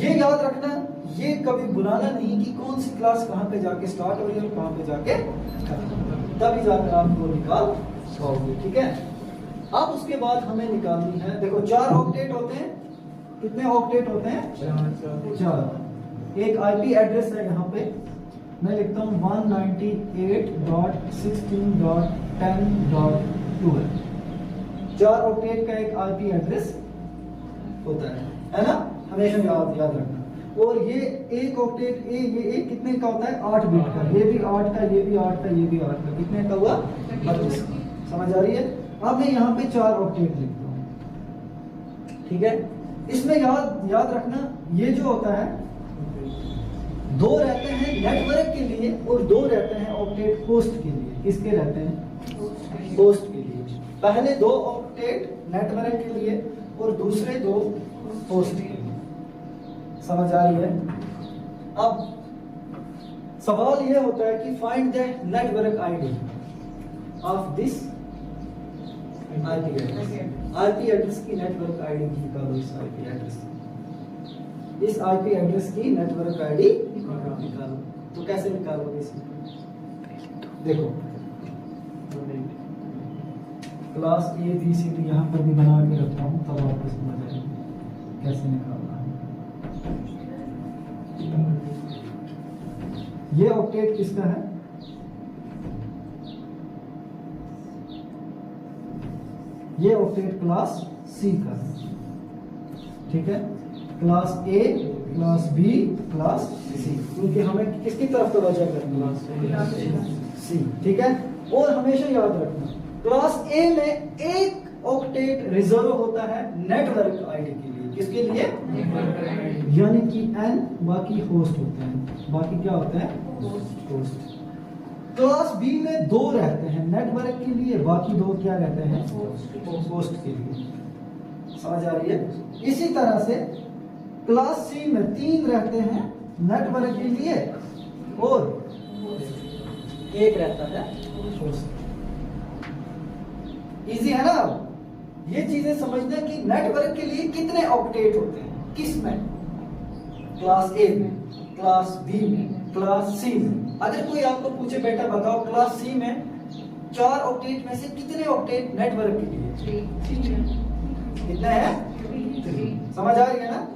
ये याद रखना, ये कभी बुलाना नहीं कि कौन सी क्लास कहां पे जाके स्टार्ट हो रही है और कहां पे जाके तभी जाकर आप वो निकाल पाओगे, ठीक है। अब उसके बाद हमें निकालनी है, देखो 4 ऑक्टेट होते हैं। कितने ऑक्टेट होते हैं? 4। एक आईपी एड्रेस है यहाँ पे, मैं लिखता हूँ 198.16.10.12। 4 ऑक्टेट का एक आईपी एड्रेस होता है ना? हमेशा याद रखना। और ये एक ऑक्टेट ये एक कितने का होता है? 8 बिट का। ये भी 8 का, ये भी 8 का, ये भी 8 का। कितने का हुआ? 32। समझ आ रही है? अब मैं यहाँ पे 4 ऑक्टेट लिखता हूँ, ठीक है। इसमें याद रखना ये जो होता है 2 रहते हैं नेटवर्क के लिए और 2 रहते हैं ऑक्टेट होस्ट के लिए। किसके रहते हैं? होस्ट के लिए। पहले 2 ऑक्टेट नेटवर्क के लिए और दूसरे 2 होस्ट के लिए। समझ आ रही है? अब सवाल यह होता है कि find the network ID of this IP address. IP address की नेटवर्क आईडी निकालो। इस आईपी एड्रेस की नेटवर्क आईडी निकालो। तो कैसे निकालोगे इसमें? देखो, class A B C D यहाँ पर भी बना के रखता हूँ, तब आपको समझ आएगा कैसे निकालना है। ये ऑक्टेट किसका है? ये ऑक्टेट क्लास C का है, ठीक है। Class A, class B, class C, क्योंकि हमें किसकी तरफ तवज्जो करनी है? C, ठीक है। और हमेशा याद रखना क्लास A में एक ऑक्टेट रिजर्व होता है नेटवर्क आईडी के लिए। किसके लिए? यानी कि N, बाकी होस्ट होते हैं। बाकी क्या होता है? होस्ट। क्लास B में 2 रहते हैं नेटवर्क के लिए, बाकी 2 क्या रहते हैं? होस्ट के लिए। समझ आ रही है? इसी तरह से क्लास C में 3 रहते हैं नेटवर्क के लिए और 1 रहता है होस्ट। इजी है ना? अब ये चीजें समझना कि नेटवर्क के लिए कितने ऑक्टेट होते हैं, किस में? क्लास A में, क्लास B में, क्लास C में। अगर कोई आपको पूछे बेटा बताओ क्लास C में 4 ऑक्टेट में से कितने ऑक्टेट नेटवर्क के लिए? 3। कितना है? 3। समझ आ रही है ना?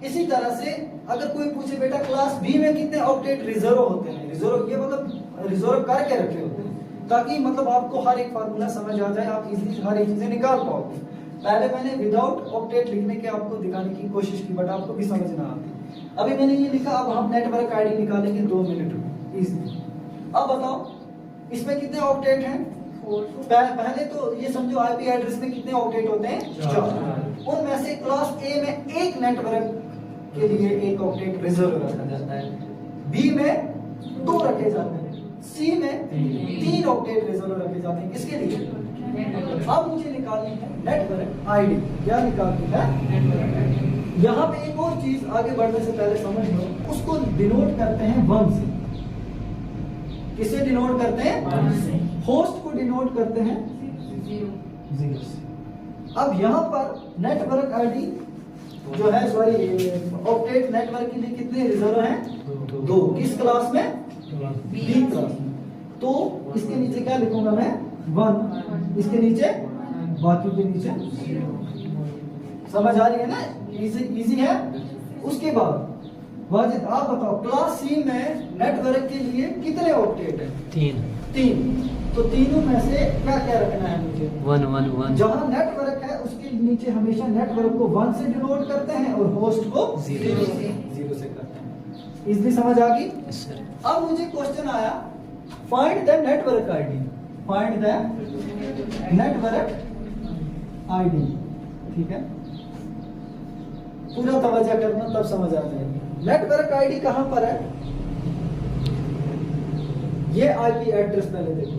इसी तरह से अगर कोई पूछे बेटा क्लास B में कितने ऑक्टेट रिजर्व होते हैं? रिजर्व ये मतलब रिजर्व करके रखे होते हैं, ताकि मतलब आपको हर एक फार्मूला समझ आ जाए, आप इजीली हर एक चीजें निकाल पाओगे। पहले मैंने विदाउट ऑक्टेट लिखने के आपको दिखाने की कोशिश की, बट आपको भी समझ ना आती। अभी मैंने ये लिखा, अब हम नेटवर्क आईडी निकालेंगे 2 मिनट में इजीली। अब बताओ इसमें कितने ऑक्टेट हैं? पहले तो ये समझो आईपी एड्रेस में कितने ऑक्टेट होते हैं? 4। उनमें से क्लास A में एक नेटवर्क के लिए 1 ऑक्टेट रिजर्व रखा जाता है, B में 2 रखे जाते हैं, C में 3 ऑक्टेट रिजर्व रखे जाते हैं। किसके लिए? अब मुझे निकालनी है नेटवर्क आईडी। क्या निकालनी है? यहाँ पे एक और चीज आगे बढ़ने से पहले समझ लो, उसको डिनोट करते हैं 1 से। किसे डिनोट करते हैं? होस्ट को डिनोट करते हैं 0 से। अब यहाँ पर नेटवर्क आईडी जो है, सॉरी ऑक्टेट नेटवर्क के लिए कितने रिजर्व हैं? 2। किस क्लास में? B क्लास में। तो इसके नीचे क्या लिखूंगा मैं? 1। इसके नीचे, बाकी के नीचे 0। समझ आ रही है ना? इजी है। उसके बाद वाजिद आप बताओ क्लास C में नेटवर्क के लिए कितने ऑक्टेट हैं? 3। तो तीनों में से क्या क्या रखना है मुझे? 1 1 1। जहां नेटवर्क है उसके नीचे हमेशा नेटवर्क को 1 से डिनोट करते हैं और होस्ट को 0 से करते हैं। इजली समझ आ गई? अब मुझे क्वेश्चन आया, find the network ID. Find the network ID, ठीक है। पूरा तवज्जो करना, तब समझ आ जाएगी। नेटवर्क आईडी कहां पर है? ये आईपी एड्रेस पहले देखो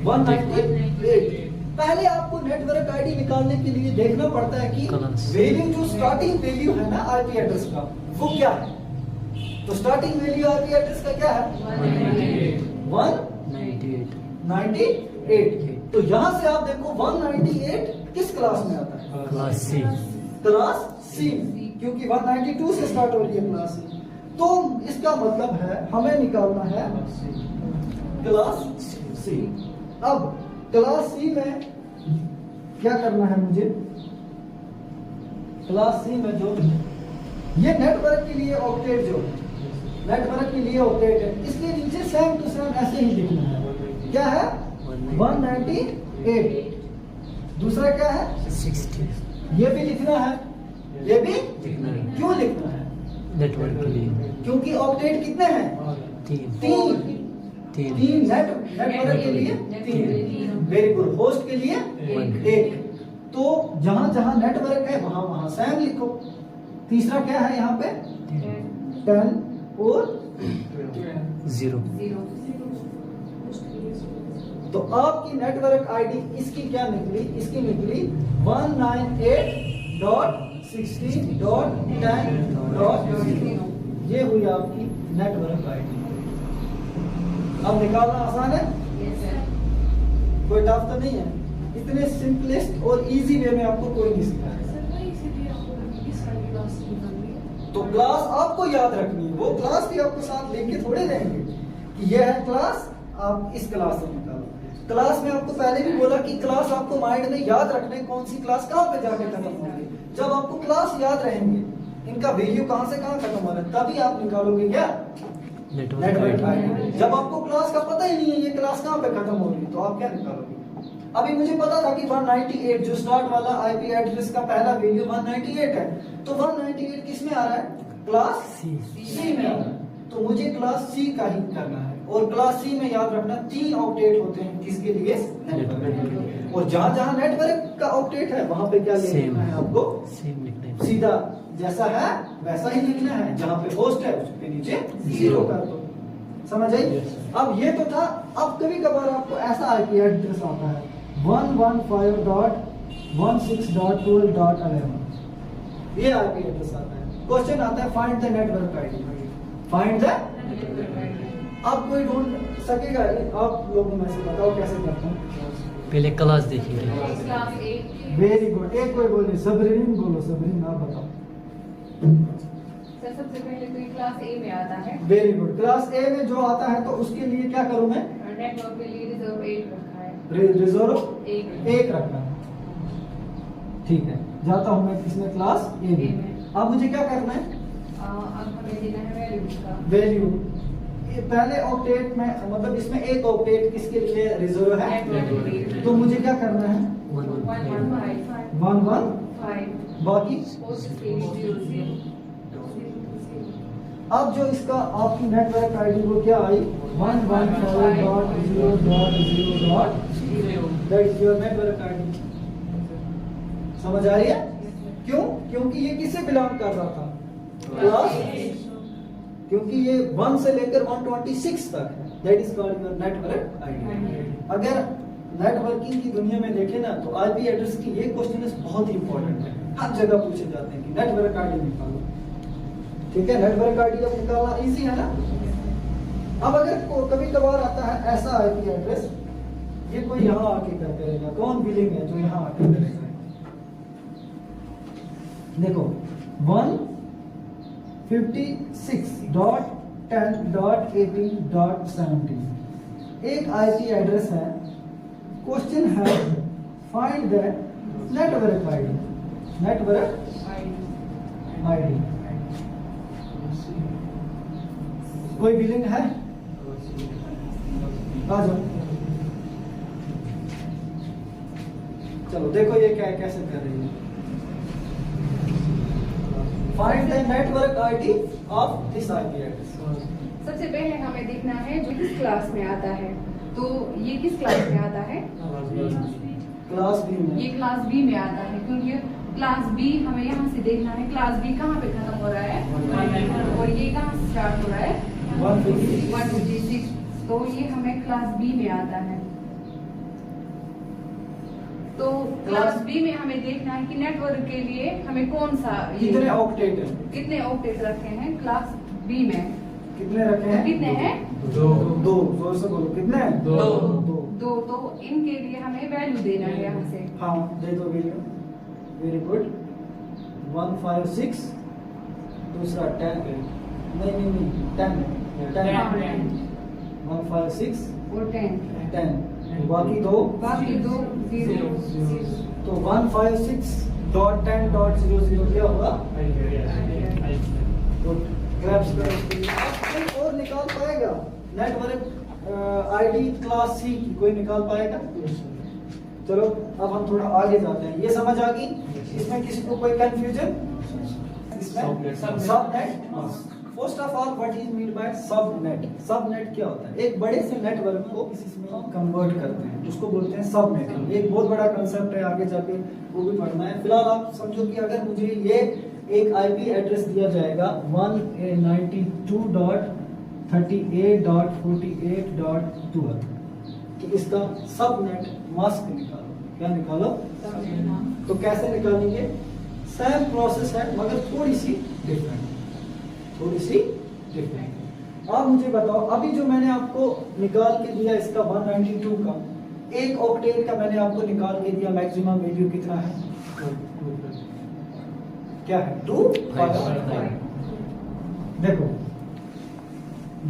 198। पहले आपको नेटवर्क आईडी निकालने के लिए देखना पड़ता है कि वैल्यू, जो स्टार्टिंग वैल्यू है ना आईपी एड्रेस का, वो क्या है। तो स्टार्टिंग वैल्यू आईपी एड्रेस का क्या है? 198। तो यहां से आप देखो 198 किस क्लास में आता है? Class C। क्लास C, क्योंकि 192 से स्टार्ट हो रही है क्लास C। तो इसका मतलब है हमें निकालना है क्लास C। अब क्लास C में क्या करना है मुझे? क्लास C में जो ये नेटवर्क के लिए ऑक्टेट, जो नेटवर्क के लिए ऑक्टेट है, इसके नीचे सेम टू सेम ऐसे ही लिखना है। क्या है? 198। दूसरा क्या है? 60। ये भी लिखना है, ये भी लिखना है। क्यों लिखना है? नेटवर्क के लिए। क्योंकि ऑक्टेट कितने हैं? 3। तीन। तीन नेटवर्क के लिए तीन। Very good. होस्ट के लिए एक। तो जहां जहां नेटवर्क है वहां वहां सैम लिखो। तीसरा क्या है यहाँ पे? 10 और 0। तो आपकी नेटवर्क आईडी इसकी क्या निकली? इसकी निकली 198.16.10.0। ये हुई आपकी नेटवर्क आईडी। अब निकालना आसान है, कोई टफ तो नहीं है। इतने सिंपलेस्ट और इजी वे में आपको कोई नहीं सिखाया। तो क्लास आपको याद रखनी है, वो क्लास भी आपको साथ लेके थोड़े रहेंगे कि ये है क्लास, आप इस क्लास से निकालो। क्लास में आपको पहले भी बोला कि क्लास आपको माइंड में याद रखने, कौन सी क्लास कहाँ पे जाके खत्म होगी। जब आपको क्लास याद रहेंगे, इनका वैल्यू कहाँ से कहाँ खत्म हो रहा है, तभी आप निकालोगे क्या? Network ID. जब आपको क्लास का पता ही नहीं है ये क्लास कहाँ पे खत्म होगी, तो आप क्या निकालोगे? अभी मुझे पता था कि 198 जो स्टार्ट वाला आईपी एड्रेस का पहला वैल्यू 198 है, तो 198 किस में आ रहा है? क्लास सी में आ रहा है। तो मुझे क्लास सी का ही करना है। और क्लास सी में याद रखना 3 ऑक्टेट होते हैं, किसके लिए? नेटवर्क। और जहां जहां नेटवर्क का ऑक्टेट है वहां पे क्या लिखना है आपको? सीधा जैसा है वैसा ही लिखना है। जहां पे होस्ट है उसके नीचे 0 कर दो। समझ आई? अब ये तो था। अब कभी कभार आपको ऐसा आईपी एड्रेस आता है 115.16.12.11। ये आईपी एड्रेस आता है। क्वेश्चन आता है find the network ID. Find the. अब कोई ढूंढ सकेगा? आप लोगों में से बताओ कैसे करते हैं? पहले क्लास देखेंगे। Very good. एक कोई बोले, सबरीन बोलो। सबरीन आप बताओ। सर सबसे पहले तो ये क्लास ए में आता है। Very good. क्लास ए में जो आता है तो उसके लिए क्या करूं मैं? नेटवर्क के लिए रिजर्व 8 रखा है। रिजर्व 1 रखना। ठीक है, जाता हूं मैं किसमें? क्लास ए में। अब मुझे क्या करना है? अब हमें देना है वैल्यू का। वैल्यू पहले ऑक्टेट में, मतलब इसमें एक ऑक्टेट किसके लिए रिजर्व है? तो मुझे क्या करना है? 115 बाकी। अब जो इसका आपकी नेटवर्क आईडी वो क्या आई? 115.0.0.0। That is your network ID. समझ आ रही है? क्यों? क्योंकि ये किससे बिलोंग कर रहा था? क्लास। क्योंकि ये 1 से लेकर 126 तक है। That is called your network ID. अगर नेटवर्किंग की दुनिया में देखें ना तो आईपी एड्रेस की ये क्वेश्चन बहुत ही इंपॉर्टेंट है। हर जगह पूछे जाते हैं कि नेटवर्क आईडी निकालो। ठीक है, नेटवर्क आईडी अब निकालना इजी है ना। अब अगर कभी कभार आता है ऐसा आईपी एड्रेस, ये कोई यहाँ आके क्या करेगा? कौन बिलिंग है जो यहाँ आके करेगा? देखो 156.10.18.17 एक आईपी एड्रेस है। क्वेश्चन है find the network ID. Network ID कोई बिलिंग है? आ जाओ। चलो देखो ये क्या कैसे कर रही है। Find the network ID of this IP address. सबसे पहले हमें देखना है जो किस क्लास में आता है। तो ये किस क्लास में आता है? क्लास बी में। ये क्लास बी में आता है, क्योंकि क्लास बी हमें यहाँ से देखना है क्लास बी कहाँ पे खत्म हो रहा है और ये कहाँ से स्टार्ट हो रहा है? 156। तो ये हमें क्लास बी में आता है। तो क्लास बी में हमें देखना है कि नेटवर्क के लिए हमें कौन सा कितने ऑक्टेट है? कितने ऑक्टेट रखे हैं क्लास बी में? कितने रखे हैं? कितने हैं? 2। जोर से बोलो, कितने हैं? 2। तो इनके लिए हमें वैल्यू देना है यहाँ से। हाँ दे दो वैल्यू। Very good. 156 दूसरा 10 नहीं 10 156 और 10 बाकी दो 0। तो 156.10.00 क्या होगा? गुड। क्लैप्स करो। कोई और निकाल पाएगा नेटवर्क आईडी क्लास सी की? कोई निकाल पाएगा? चलो अब हम थोड़ा आगे जाते हैं। ये समझ आ गई? इसमें किसी को कोई कंफ्यूजन? इसमें subnet first of all what is mean by subnet. Subnet क्या होता है? एक बड़े से नेटवर्क को इसमें हम कन्वर्ट करते हैं, उसको बोलते हैं सबनेटिंग। एक बहुत बड़ा कंसेप्ट है, आगे जाके वो भी पढ़ना है। फिलहाल आप समझो कि अगर मुझे ये एक आईपी एड्रेस दिया जाएगा 192.38.48.12 कि इसका सबनेट मास्क निकालो। क्या निकालो? तो कैसे निकालेंगे? सेम प्रोसेस है मगर थोड़ी सी डिफरेंट, थोड़ी सी डिफरेंट। आप मुझे बताओ, अभी जो मैंने आपको निकाल के दिया इसका 192 का, एक ऑक्टेट का मैंने आपको निकाल के दिया, मैक्सिमम वैल्यू कितना है? क्या है? 255। देखो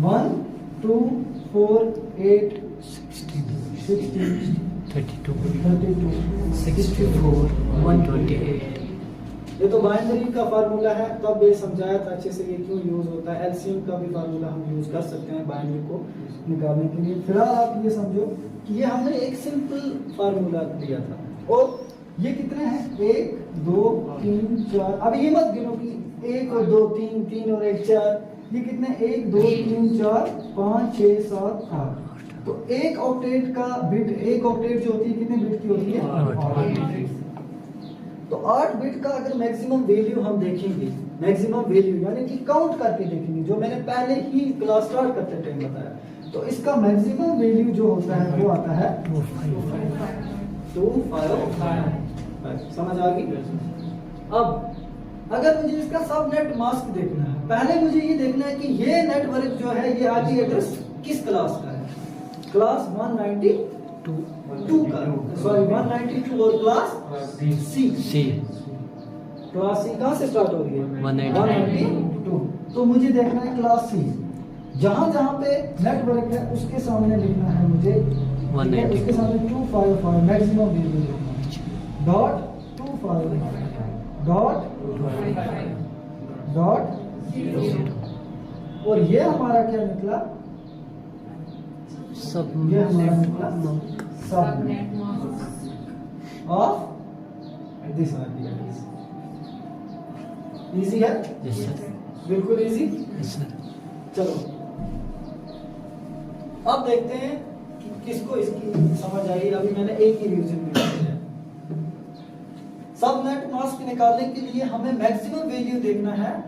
1 2 4 8 16 16 32 32 64 128। ये तो बाइनरी का फार्मूला है, तब ये समझाया था अच्छे से ये क्यों यूज होता है। एलसीएम का भी फार्मूला हम यूज कर सकते हैं बाइनरी को निकालने के लिए। फिलहाल आप ये समझो कि ये हमने एक सिंपल फार्मूला दिया था, और ये कितने हैं? 1 2 3 4। अब ये मत गिनो कि 1 और 2 3 3 और 1 4। ये कितने? 1 2 3 4 5 6 7 8। तो एक ऑक्टेट का बिट, एक ऑक्टेट जो होती है कितने बिट की होती है? 8। तो 8 बिट का अगर मैक्सिमम वैल्यू हम देखेंगे, मैक्सिमम वैल्यू यानी कि काउंट करके देखेंगे, जो मैंने पहले ही क्लास स्टार्ट करते टाइम बताया, तो इसका मैक्सिमम वैल्यू जो होता है वो आता है 255। समझ आ गई? अब अगर मुझे इसका सबनेट मास्क देखना है, पहले मुझे ये देखना है कि ये नेटवर्क जो है ये आईपी एड्रेस किस क्लास का है? क्लास 192 का, सॉरी 192 और क्लास सी। क्लास सी कहां से स्टार्ट हो रही है? 192। तो मुझे देखना है क्लास सी। जहां जहां पे नेटवर्क है उसके सामने लिखना है मुझे 192, उसके सामने 255 मैक्सिमम वैल्यू लिखना है। Dot 255 dot 0। और ये हमारा क्या निकला? सब ये हमारा निकला subnet of this IP address. Easy है? यस सर, बिल्कुल इजी। Yes sir. चलो अब देखते हैं कि किसको इसकी समझ आई। अभी मैंने एक ही रिवीजन में किया है। सबनेट मास्क निकालने के लिए हमें मैक्सिमम वैल्यू देखना है,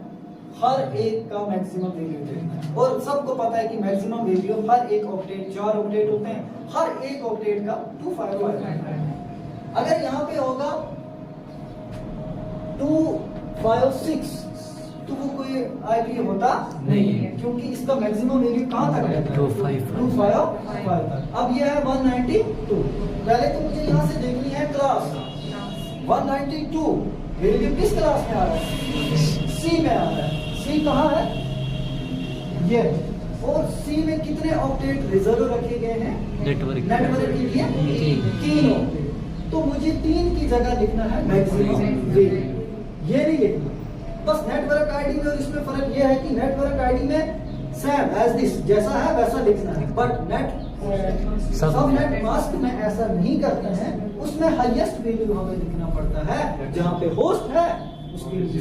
हर एक का मैक्सिमम वैल्यू देखना है। और सबको पता है कि मैक्सिमम वैल्यू हर एक ऑक्टेट, 4 ऑक्टेट होते हैं, हर एक ऑक्टेट का 255 है। अगर यहाँ पे होगा 256 तो वो कोई आईपी होता नहीं है, क्योंकि इसका मैक्सिमम वैल्यू कहां तक है? 255 तक। अब ये है 192। पहले तो मुझे यहाँ से देखनी है क्लास 192 वैल्यू किस क्लास में आ रहा है? सी में आ रहा है। सी कहाँ है? ये। और सी में कितने ऑक्टेट रिजर्व रखे गए हैं? नेटवर्क के लिए 3 ऑक्टेट। तो मुझे 3 की जगह लिखना है मैक्सिमम वैल्यू, ये नहीं लिखना। बस नेटवर्क आईडी में और इसमें फर्क ये है कि नेटवर्क आईडी में सेम एज दिस जैसा है वैसा लिखना है, बट सबनेट मास्क में ऐसा नहीं करते हैं। उसमें हाईएस्ट वैल्यू हमें लिखना पड़ता है, जहां पे होस्ट है उसके नीचे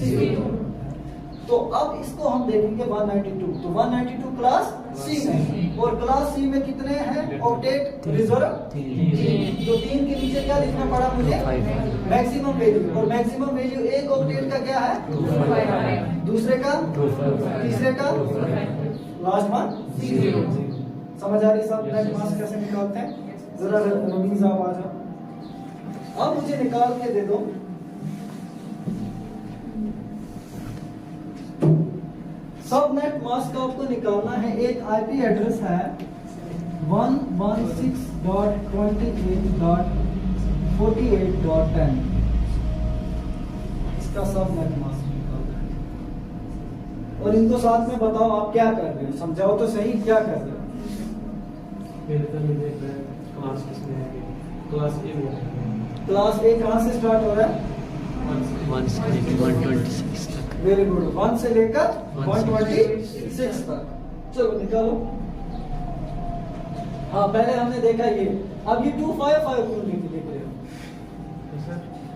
0। तो अब इसको हम देखेंगे 192। तो 192 क्लास सी में, और क्लास सी में कितने हैं ऑक्टेट रिजर्व? 3। तो 3 के नीचे क्या लिखना पड़ा मुझे? Maximum value. और मैक्सिमम वैल्यू एक ऑक्टेट का क्या है? 255। दूसरे का? तीसरे का? Last one 0। समझ आ रही सब नेट मास्क कैसे निकालते हैं? जरा रमीज आप आ जाओ। अब मुझे निकाल के दे दो सबनेट मास्क का। आपको निकालना है, एक आईपी एड्रेस है 116.28.48.10। इसका सबनेट मास्क निकालना है। और इनको साथ में बताओ आप क्या कर रहे हो, समझाओ तो सही क्या कर रहे हो? क्लास ए कहां से स्टार्ट हो रहा है? 1 से लेकर 126 तक। Very good. 1 से लेकर 126 तक। चलो निकालो। हाँ पहले हमने देखा ये। अब ये 255 क्यों लिख रहे हो?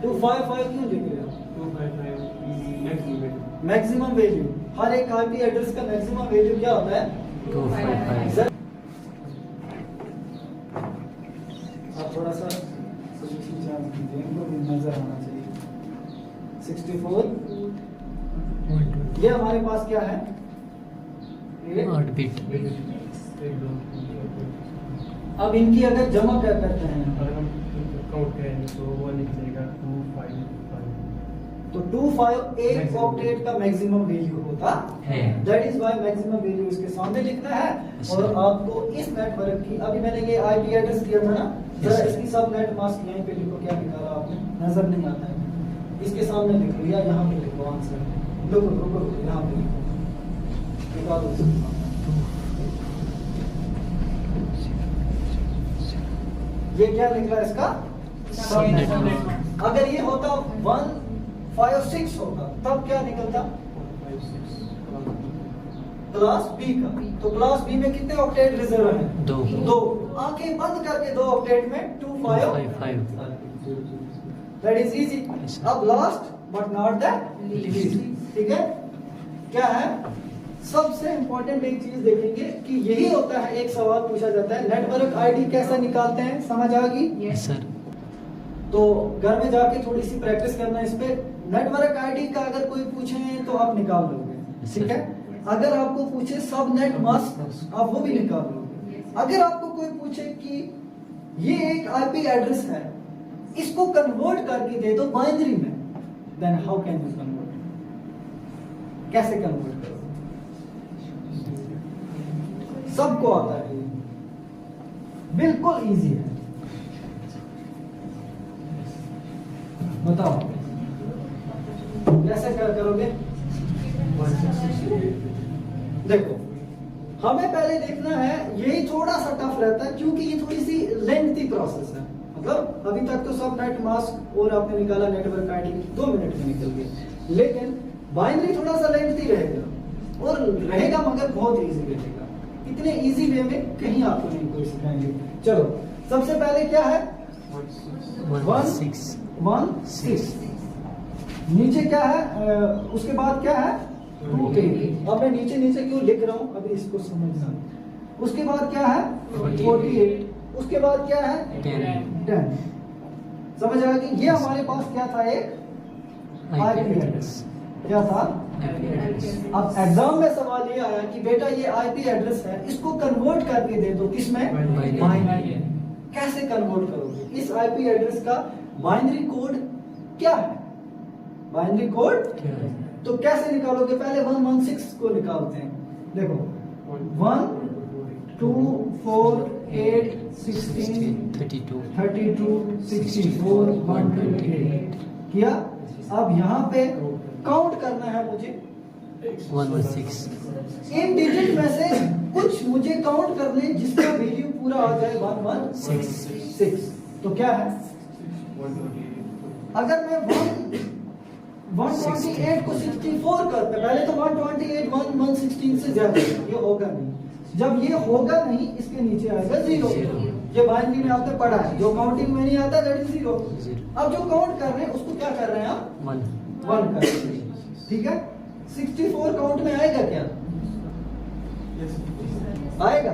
255 क्यों लिख रहे हो? मैक्सिमम वैल्यू हर एक आईपी एड्रेस का मैक्सिमम वैल्यू क्या होता है? 255 आप थोड़ा सा चार्ज कीजिए, इनको भी नजर आना चाहिए। 64 ये हमारे पास क्या है? 8 बिट। अब इनकी अगर जमा क्या करते हैं अगर हम काउंट करेंगे तो वो निकलेगा 255। तो 25 एक ऑक्टेट का मैक्सिमम वैल्यू होता है। That is why maximum value इसके सामने लिखना है। और आपको इस नेटवर्क की, अभी मैंने ये आईपी एड्रेस दिया था ना, जरा इसकी सब नेट मास्क यहीं पे लिखो, क्या निकाला आपने? नजर नहीं आता है, इसके सामने लिखो या यहाँ पे लिखो आंसर। रुको रुको रुको, यहाँ पे लिखो, निकालो इसके सामने। ये क्या निकला इसका? सबनेट। अगर ये होता 156 होता तब क्या निकलता? क्लास बी का। तो क्लास बी में कितने ऑक्टेट रिजर्व है? 2। आंखें बंद करके 2 ऑक्टेट में 255। That is easy. अब last but not the least, ठीक है? क्या है? सबसे इंपॉर्टेंट एक चीज देखेंगे कि यही होता है, एक सवाल पूछा जाता है नेटवर्क आईडी कैसे निकालते हैं, समझ आ गई? Yes sir. तो घर में जाके थोड़ी सी प्रैक्टिस करना इस पे। नेटवर्क आईडी का अगर कोई पूछे तो आप निकाल लोगे, ठीक है? अगर आपको पूछे सब नेट मास्क, आप वो भी निकाल लोगे। अगर आपको कोई पूछे कि ये एक आईपी एड्रेस है, इसको कन्वर्ट करके दे दो बाइनरी में, then how can you convert? कैसे कन्वर्ट करोगे? सबको आता है, बिल्कुल इजी है। बताओ कैसे क्या करोगे? देखो, हमें पहले देखना है, यही थोड़ा सा टफ रहता है क्योंकि ये थोड़ी सी लेंथी प्रोसेस है। मतलब अभी तक तो सब नेट मास्क और आपने निकाला नेटवर्क आईडी 2 मिनट में निकल गया, लेकिन बाइनरी थोड़ा सा लेंथी रहेगा और रहेगा मगर बहुत इजी रहेगा। इतने इजी वे में कहीं आपको नहीं कोई सिखाएंगे। चलो, सबसे पहले क्या है? 16। नीचे क्या है? उसके बाद क्या है? 28। अब मैं नीचे नीचे क्यों लिख रहा हूं, अभी इसको समझना। उसके बाद क्या है? 48। उसके बाद क्या है? 10। समझ आ गई? ये हमारे पास क्या था? एक आईपी एड्रेस। क्या था? अब एग्जाम में सवाल ये आया कि बेटा ये आईपी एड्रेस है, इसको कन्वर्ट करके दे दो, किसमें? बाइनरी। कैसे कन्वर्ट करोगे? इस आईपी एड्रेस का बाइनरी कोड क्या है? बाइनरी कोड तो कैसे निकालोगे? पहले 116 को निकालते हैं। देखो, 1 2 4 8 16 32 64 128 किया। अब यहाँ पे काउंट करना है मुझे 116 इन डिजिट में से कुछ मुझे काउंट करने जिसका वैल्यू पूरा आ जाए 116। तो क्या है? अगर मैं 128 को 64 करता, पहले तो 128 116 से ज्यादा, ये होगा नहीं। जब ये होगा नहीं, इसके नीचे आएगा 0। ये बाइनरी में आपने पढ़ा है, जो काउंटिंग में नहीं आता दैट इज 0। अब जो काउंट कर रहे हैं उसको क्या कर रहे हैं आप? 1 कर रहे हैं, ठीक है? 64 काउंट में आएगा क्या? आएगा।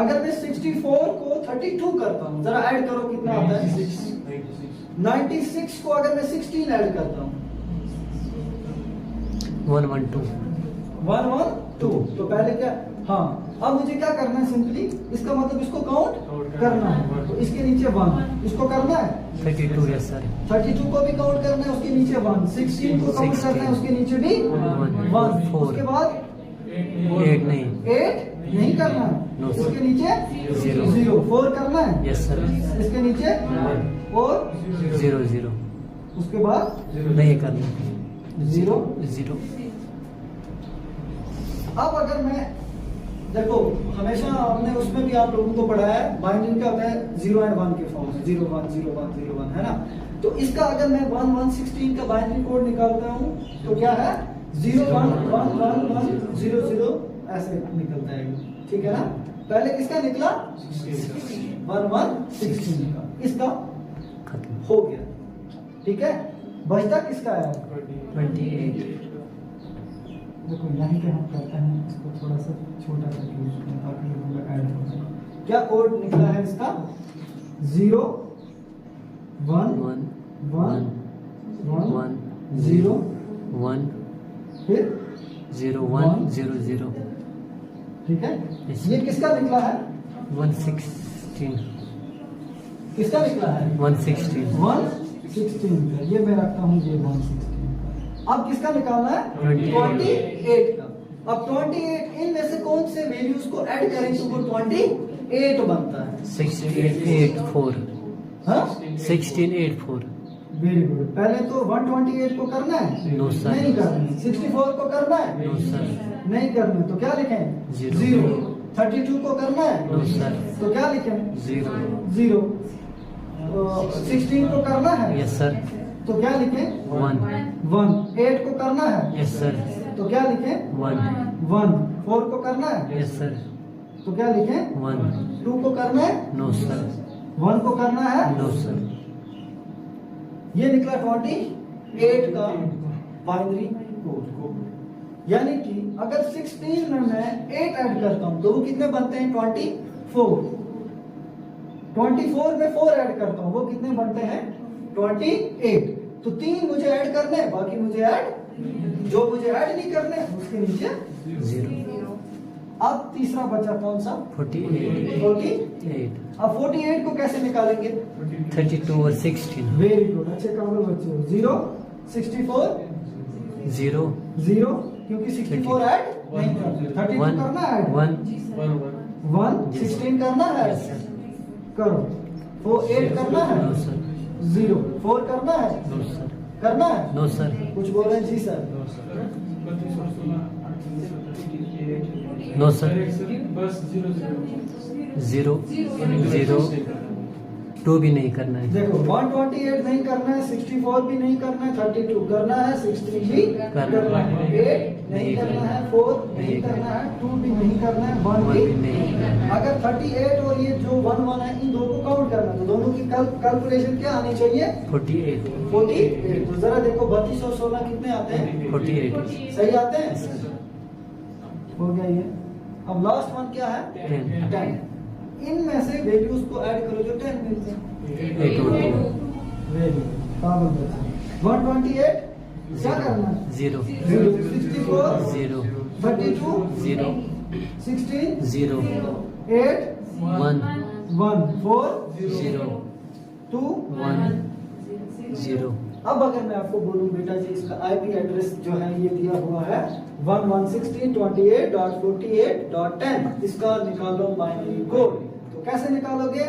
अगर मैं 64 को 32 करता हूं, जरा ऐड करो कितना आता है? 96 को अगर मैं 16 ऐड करता हूं 112 तो पहले क्या? हाँ, अब मुझे क्या करना है? सिंपली इसका मतलब इसको काउंट करना है, तो इसके नीचे 1 इसको करना है। 32 यस सर। 32 को भी काउंट करना है, उसके नीचे 1। 16 को काउंट करना है, उसके नीचे भी 1। उसके बाद 8 नहीं करना है, No, sir. उसके नीचे 0। 4 करना है, यस सर। इसके नीचे और 0 उसके बाद नहीं करना। 0। अब अगर मैं देखो, हमेशा हमने उसमें भी आप लोगों को पढ़ाया है, बाइनरी का होता है 0 और 1 के फॉर्म, 0 1 0 1 0 1, है ना? तो इसका अगर मैं 116 का बाइनरी कोड निकालता हूँ तो क्या है? 0 1 1 1 1 0 0 ऐसे निकलता है, ठीक है ना? पहले किसका निकला? 116 का, इसका हो गया, ठीक है? बचता किसका है? 28 देखो यहीं पे हम करते हैं इसको थोड़ा सा छोटा करके उसमें ताकि ये पूरा ऐड हो जाए। क्या कोड निकला है इसका? 0 1 1 1 1 1 0 1 फिर 0 1 0 0 ठीक है। Yes. ये किसका निकला है? 116 किसका निकला है? 116 116 का। ये मैं रखता हूँ ये 116। अब किसका निकालना है? 28 का। अब 28 इनमें से कौन से वैल्यूज को ऐड करें तो वो 28 बनता है? 1684 हाँ 1684 वेरी गुड। पहले तो 128 को करना है? No, sir. नहीं करना है। 64 को करना है? नो सर नहीं करना है। तो क्या लिखें? Zero. 0। 32 को करना है? नो सर तो क्या लिखें? 0 0। 16 को करना है? यस सर तो क्या लिखें? 1 1। 8 को करना है? यस सर तो क्या लिखें? 1 1। 4 को करना है? यस सर तो क्या लिखें? 1 2 को करना है? नो सर 1 को करना है? नो सर ये निकला 28 का बाइनरी कोड। यानी कि अगर 16 में मैं 8 ऐड करता हूं तो वो कितने बनते हैं? 24। 24 में 4 ऐड करता हूं वो कितने बनते हैं? 28। तो 3 मुझे ऐड करने हैं, बाकी मुझे ऐड जो मुझे ऐड नहीं करने उसके नीचे 0 अब तीसरा बचा कौन सा? 48 48। अब 48 को कैसे निकालेंगे? 32 और 16 वेरी गुड, अच्छे काबिल बच्चे हो। 0 64 0 0 क्योंकि 64 ऐड नहीं करना। 32 1 करना है ऐड। 1 1 16 करना है यस सर करो। 4 8 करना है? नो सर 0 4 करना है? नो सर करना है? नो सर कुछ बोल रहे हैं? जी सर। नो सर बस 0 0 0 2 भी नहीं करना है देखो 128 नहीं करना है, 64 भी नहीं करना है, 32 करना है, 16 भी करना है, 8 नहीं करना है, 4 नहीं करना है, 2 भी नहीं करना है, 1 भी नहीं अगर 38 और ये जो 1 1 है इन दो को काउंट करना है तो दोनों की कैलकुलेशन क्या आनी चाहिए? 48 48। तो जरा देखो 32 और 16 कितने आते हैं? 48 सही आते हैं? हो गया ये। अब लास्ट वन क्या है? 10। इनमें से वैल्यूज को ऐड करो जो 10 मिलते हैं। 8 और 2 वेरी गुड, काबिल बच्चे। 128 क्या करना है? 0 64 0 32 0 16 0 8 1 1 4 0 2 1 0 अब अगर मैं आपको बोलूं बेटा जी इसका आईपी एड्रेस जो है ये दिया हुआ है 1116.28.48.10 इसका निकालो बाइनरी कोड। तो कैसे निकालोगे?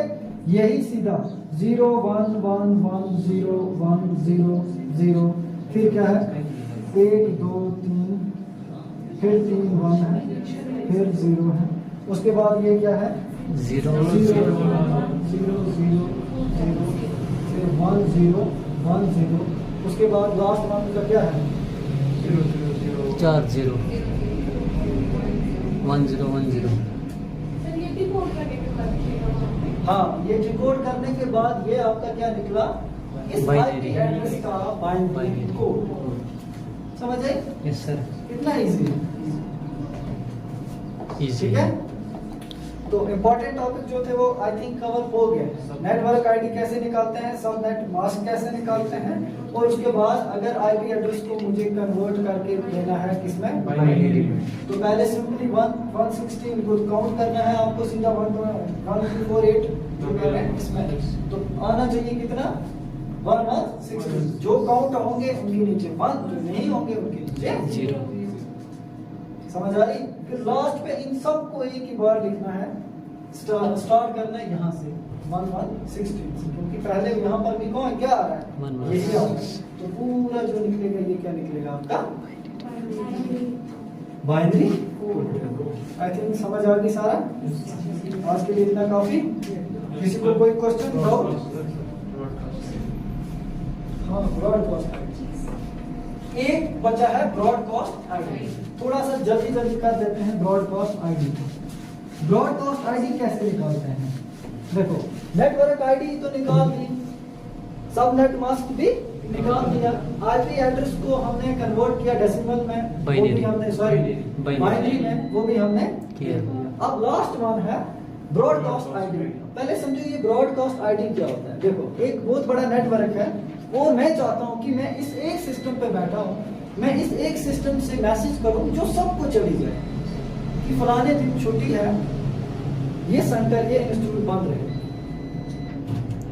यही सीधा 0 1 1 1 0 1 0 0 फिर क्या है 1 2 3 फिर 3 1 है फिर 0 है उसके बाद ये क्या है 0 0 0 0 0 फिर 1 0 1 0 उसके बाद लास्ट वन का क्या है 4 0 1 0 1 0 हाँ ये डिकोड करने के बाद ये आपका क्या निकला? इस Binary. IP एड्रेस का बाइनरी कोड। समझ आए? यस सर कितना इजी है? इजी ठीक है। तो इम्पोर्टेंट टॉपिक जो थे वो आई थिंक कवर हो गए। नेटवर्क आईडी कैसे निकालते हैं, सब नेट मास्क कैसे निकालते हैं और उसके बाद अगर आईपी एड्रेस को मुझे कन्वर्ट करके देना है किसमें? बाइनरी तो पहले सिंपली 116 को काउंट करना है आपको सीधा 1248 जो कह रहे हैं इसमें तो आना चाहिए कितना 1116 जो काउंट होंगे उनके नीचे 1 जो नहीं होंगे उनके नीचे 0 समझ आ रही? फिर लास्ट पे इन सब को एक ही बार लिखना है स्टार्ट करना है यहाँ से 1116 क्योंकि पहले यहाँ पर भी कौन क्या आ रहा है यही आ रहा है तो पूरा जो निकलेगा ये क्या निकलेगा आपका बाइनरी आई थिंक समझ आ गई सारा। आज के लिए इतना काफी। किसी को कोई क्वेश्चन डाउट? हाँ ब्रॉडकास्ट आईडी एक बचा है ब्रॉडकास्ट आईडी थोड़ा सा जल्दी जल्दी कर देते हैं ब्रॉडकास्ट आईडी को। ब्रॉडकास्ट आईडी कैसे निकालते हैं? देखो नेटवर्क आईडी तो निकाल दी सब नेट मास्क भी निकाल दिया। आईपी एड्रेस को हमने कन्वर्ट किया डेसिमल में, वो भी Binary। हमने सॉरी बाइनरी में, वो भी हमने किया। अब लास्ट वन है ब्रॉडकास्ट आईडी। पहले समझो ये ब्रॉडकास्ट आईडी क्या होता है। देखो एक बहुत बड़ा नेटवर्क है और मैं चाहता हूं कि मैं इस एक सिस्टम पे बैठा हूं, मैं इस एक सिस्टम से मैसेज करूं जो सबको चली जाए कि फलाने दिन छुट्टी है, ये सेंटर ये इंस्टीट्यूट बंद रहे।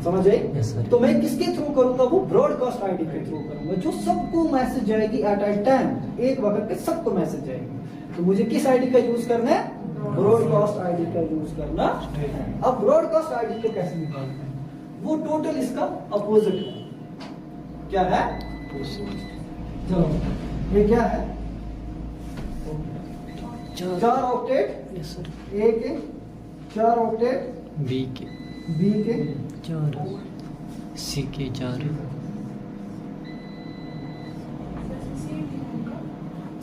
समझ आई? Yes, sir। तो मैं किसके थ्रू करूंगा? वो ब्रॉडकास्ट आईडी के थ्रू करूंगा जो सबको मैसेज जाएगी एट अ टाइम, एक वक्त पे सबको मैसेज जाएगी। तो मुझे किस आईडी का यूज करना है? ब्रॉडकास्ट आईडी का यूज करना है। अब ब्रॉडकास्ट आईडी को कैसे निकालना है? वो टोटल इसका अपोजिट है। क्या है? चलो ये क्या है? 4 ऑक्टेट यस सर। ए के, 4 ऑक्टेट बी के बी के, 4, सी के 4,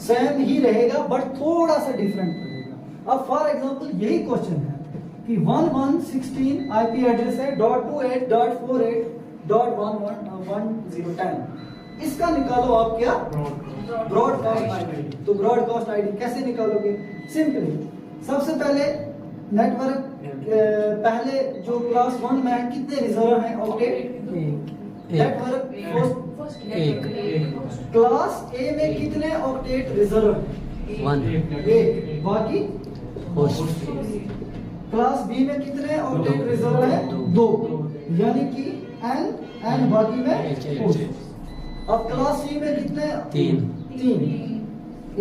सेम ही रहेगा बट थोड़ा सा डिफरेंट रहेगा। अब फॉर एग्जांपल यही क्वेश्चन है कि 1116 आईपी एड्रेस है .28.48.111010। इसका निकालो आप क्या? Broadcast ID. तो ब्रॉडकास्ट आईडी कैसे निकालोगे? सिंपली सबसे पहले नेटवर्क पहले जो क्लास 1 में है कितने रिजर्व हैं ऑक्टेट? नेटवर्क एक क्लास ए में कितने ऑक्टेट रिजर्व हैं? 1 एक। बाकी होस्ट क्लास बी में कितने ऑक्टेट रिजर्व है? 2, यानी कि एन बाकी में होस्ट। अब क्लास सी में कितने? 3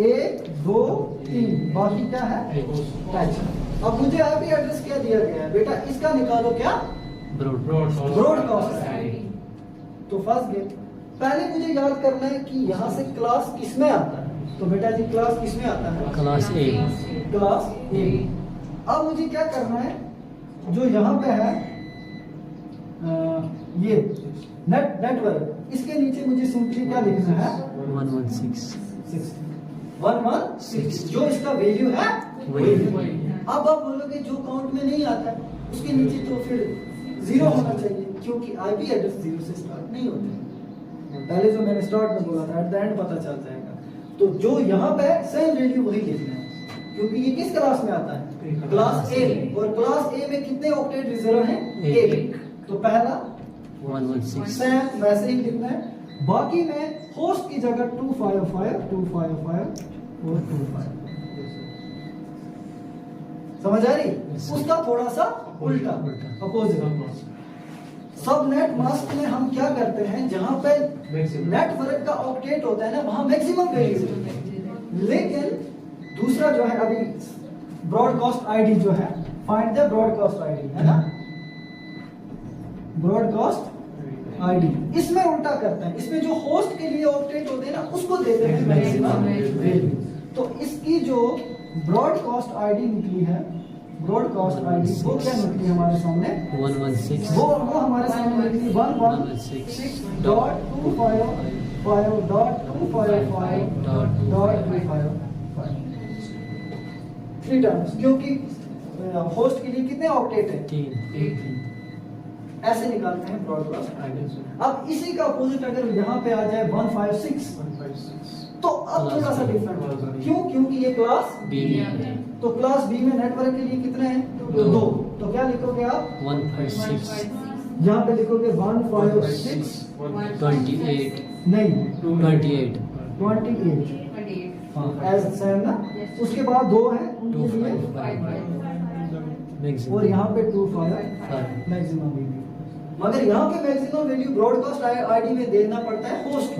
1 2 3 बाकी क्या है? एच। अब मुझे आईपी एड्रेस क्या दिया गया है बेटा? इसका निकालो क्या? Broadcast ID. तो फर्स्ट गेट पहले मुझे याद करना है कि यहाँ से क्लास किसमें आता है। तो बेटा जी क्लास किसमें आता है? क्लास ए। क्लास ए। अब मुझे क्या करना है? जो यहाँ पे है ये नेटवर्क, इसके नीचे मुझे सिंपली क्या लिखना है? 116 जो इसका वैल्यू है वही। अब आप बोलोगे जो काउंट में नहीं आता है उसके नीचे तो फिर 0 होना चाहिए, क्योंकि आईपी एड्रेस 0 से स्टार्ट नहीं होते। पहले जो मैंने स्टार्ट में बोला था एट द एंड पता चल जाएगा। तो जो यहाँ पे सेम वैल्यू वही लिखना है, क्योंकि ये किस क्लास में आता है? क्लास ए। और क्लास ए में कितने ऑक्टेट रिजर्व हैं? 1। तो पहला 116 सेम वैसे ही लिखना है। बाकी में होस्ट की जगह 255 255 और 25। समझ आ रही? उसका थोड़ा सा उल्टा अपोजिट। सब नेट मास्क में हम क्या करते हैं? जहां पे नेटवर्क का ऑक्टेट होता है ना, वहां मैक्सिमम वैल्यू होती है। लेकिन दूसरा जो है अभी ब्रॉडकास्ट आईडी जो है, फाइंड द ब्रॉडकास्ट आईडी, है ना? ब्रॉडकास्ट आईडी इसमें उल्टा करते हैं। इसमें जो होस्ट के लिए ऑक्टेट होते हैं ना, उसको देते हैं मैक्सिमम वैल्यू। तो इसकी जो ब्रॉडकास्ट आईडी निकली है, ब्रॉडकास्ट आईडी वो क्या निकली हमारे सामने? 116 वो हमारे सामने निकली 116.255.255.3 टाइम्स, क्योंकि होस्ट के लिए कितने ऑक्टेट है? 3 ऐसे निकालते हैं ब्रॉडकास्ट आईडी। अब इसी का अपोजिट अगर यहाँ पे आ जाए 156 तो अब थोड़ा सा डिफरेंट होगा। क्यों? क्योंकि ये क्लास बी तो क्लास बी में नेटवर्क के लिए कितने हैं? 2। तो क्या लिखोगे आप? 156 यहाँ पे लिखोगे 156 28 नहीं 28 28 एज सेम ना। उसके बाद 2 हैं उनके लिए, 255 और यहाँ पे 25 मैक्सिमम वैल्यू। मगर यहाँ पे मैक्सिमम वैल्यू ब्रॉडकास्ट आईडी में देना पड़ता है होस्ट,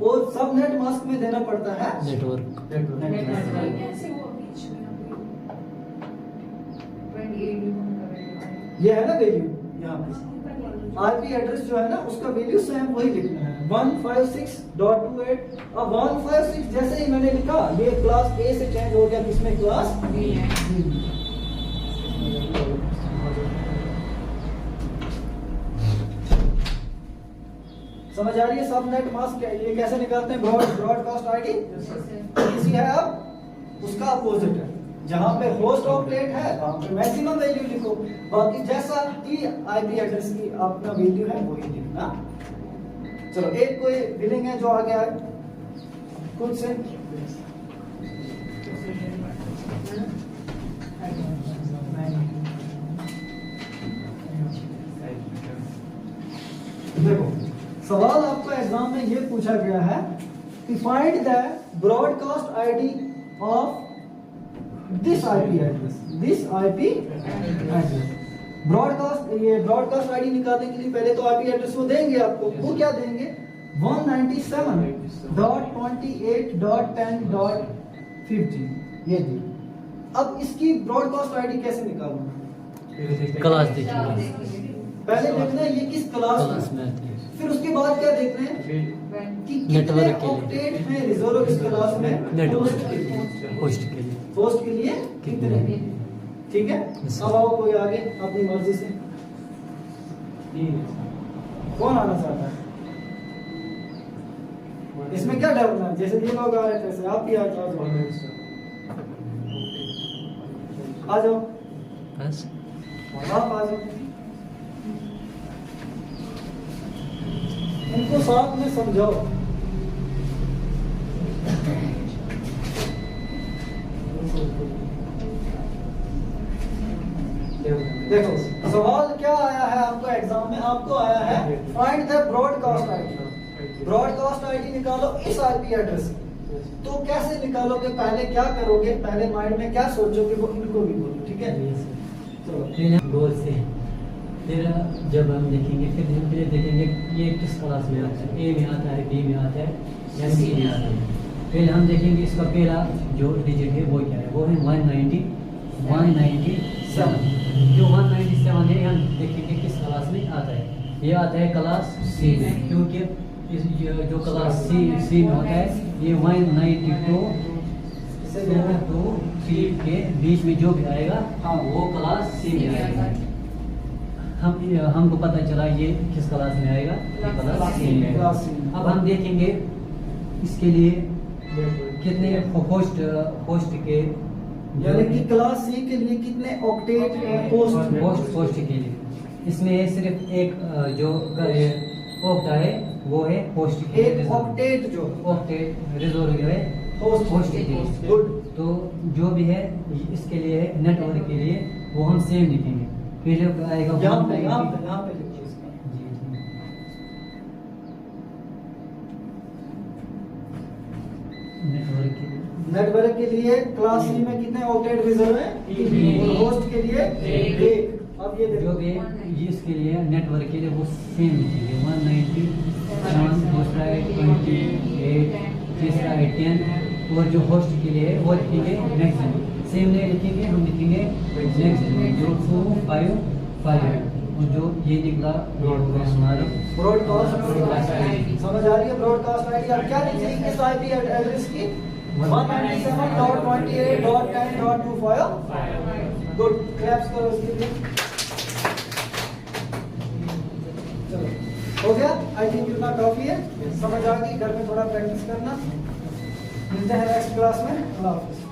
और सब नेट मास्क में देना पड़ता है नेटवर्क। ये है ना वैल्यू। यहाँ पे आईपी एड्रेस जो है ना उसका वैल्यू सेम वही लिखना है 156.28। अब 156 जैसे ही मैंने लिखा ये क्लास ए से चेंज हो गया किसमें? Class B. समझ आ रही है? सब नेट मास्क ये कैसे निकालते हैं? ब्रॉडकास्ट आईडी इसी है। अब उसका अपोजिट है, जहां पे होस्ट ऑक्टेट है वहां पे मैक्सिमम वैल्यू लिखो, बाकी जैसा ही आईपी एड्रेस की अपना वैल्यू है वही लिखना। चलो एक कोई बिलिंग है जो आगे आए खुद से। देखो सवाल आपको एग्जाम में ये पूछा गया है कि find the broadcast ID of this IP address. Broadcast ID निकालने के लिए पहले तो आईपी एड्रेस वो देंगे आपको, वो क्या देंगे 197.28.10.50 ये दी। अब इसकी ब्रॉडकास्ट आईडी कैसे निकालूंगा? क्लास देखिए, पहले देखना है ये किस क्लास क्लास में, में आती है। फिर उसके बाद क्या देखना है कि कितने नेटवर्क के लिए। ऑक्टेट में रिजर्व इस क्लास में नेटवर्क होस्ट के लिए। होस्ट के लिए होस्ट के लिए कितने, ठीक है। Yes, अब आओ कोई आगे अपनी मर्जी से, कौन आना चाहता है इसमें? क्या डरना है? जैसे ये लोग आ रहे थे आप भी आ जाओ, आ जाओ बस। आप आ जाओ, इनको साथ में समझाओ। देखो सवाल क्या आया है आपको एग्जाम में, आपको आया है find the broadcast ID. Broadcast ID निकालो इस आईपी एड्रेस से। तो कैसे निकालोगे? पहले क्या करोगे, पहले माइंड में क्या सोचोगे वो इनको भी बोलो, ठीक है। चलो गोल से फिर जब हम देखेंगे, फिर हम फिर देखेंगे ये किस क्लास में आता है, ए में आता है, बी में आता है या सी में आता है। फिर हम देखेंगे इसका पहला जो डिजिट है वो क्या है, वो है 197। जो 197 है हम देखेंगे किस क्लास में आता है। ये आता है क्लास सी में, क्योंकि जो क्लास सी में होता है ये 192 से 3 के बीच में जो भी आएगा वो क्लास सी में आएगा। हमको पता चला ये किस क्लास में आएगा, ये क्लास सी में आएगा। अब हम देखेंगे इसके लिए कितने होस्ट के, यानी कि क्लास सी के लिए कितने ऑक्टेट होस्ट के लिए इसमें सिर्फ एक जो ऑक्टा है वो है होस्ट के लिए। एक ऑक्टेट जो ऑक्टेट रिजर्व है होस्ट के लिए। गुड। तो जो भी है इसके लिए नेटवर्क के लिए वो हम सेम लिखेंगे। फिर आएगा यहाँ पे लिखो इसका। नेटवर्क के लिए क्लास सी में कितने ऑक्टेट रिजर्व है और होस्ट के लिए एक। अब ये जो देखो भी इसके लिए नेटवर्क के लिए वो सेम लिखेंगे 197, दूसरा है 28, तीसरा है 10 और जो होस्ट के लिए है वो लिखेंगे नेक्स्ट सेम नहीं लिखेंगे, हम लिखेंगे नेक्स्ट 0255 और जो ये निकला हमारा ब्रॉडकास्ट आईडी। समझ आ रही है ब्रॉडकास्ट आईडी? अब क्या लिखेंगे इस आईपी एड्रेस की 197.28.10.25। गुड, क्लैप्स करो इसके लिए। चलो हो गया, आई थिंक इतना काफी है, समझ आ गई। घर में थोड़ा प्रैक्टिस करना। मिलते हैं नेक्स्ट क्लास में। अल्लाह हाफिज़।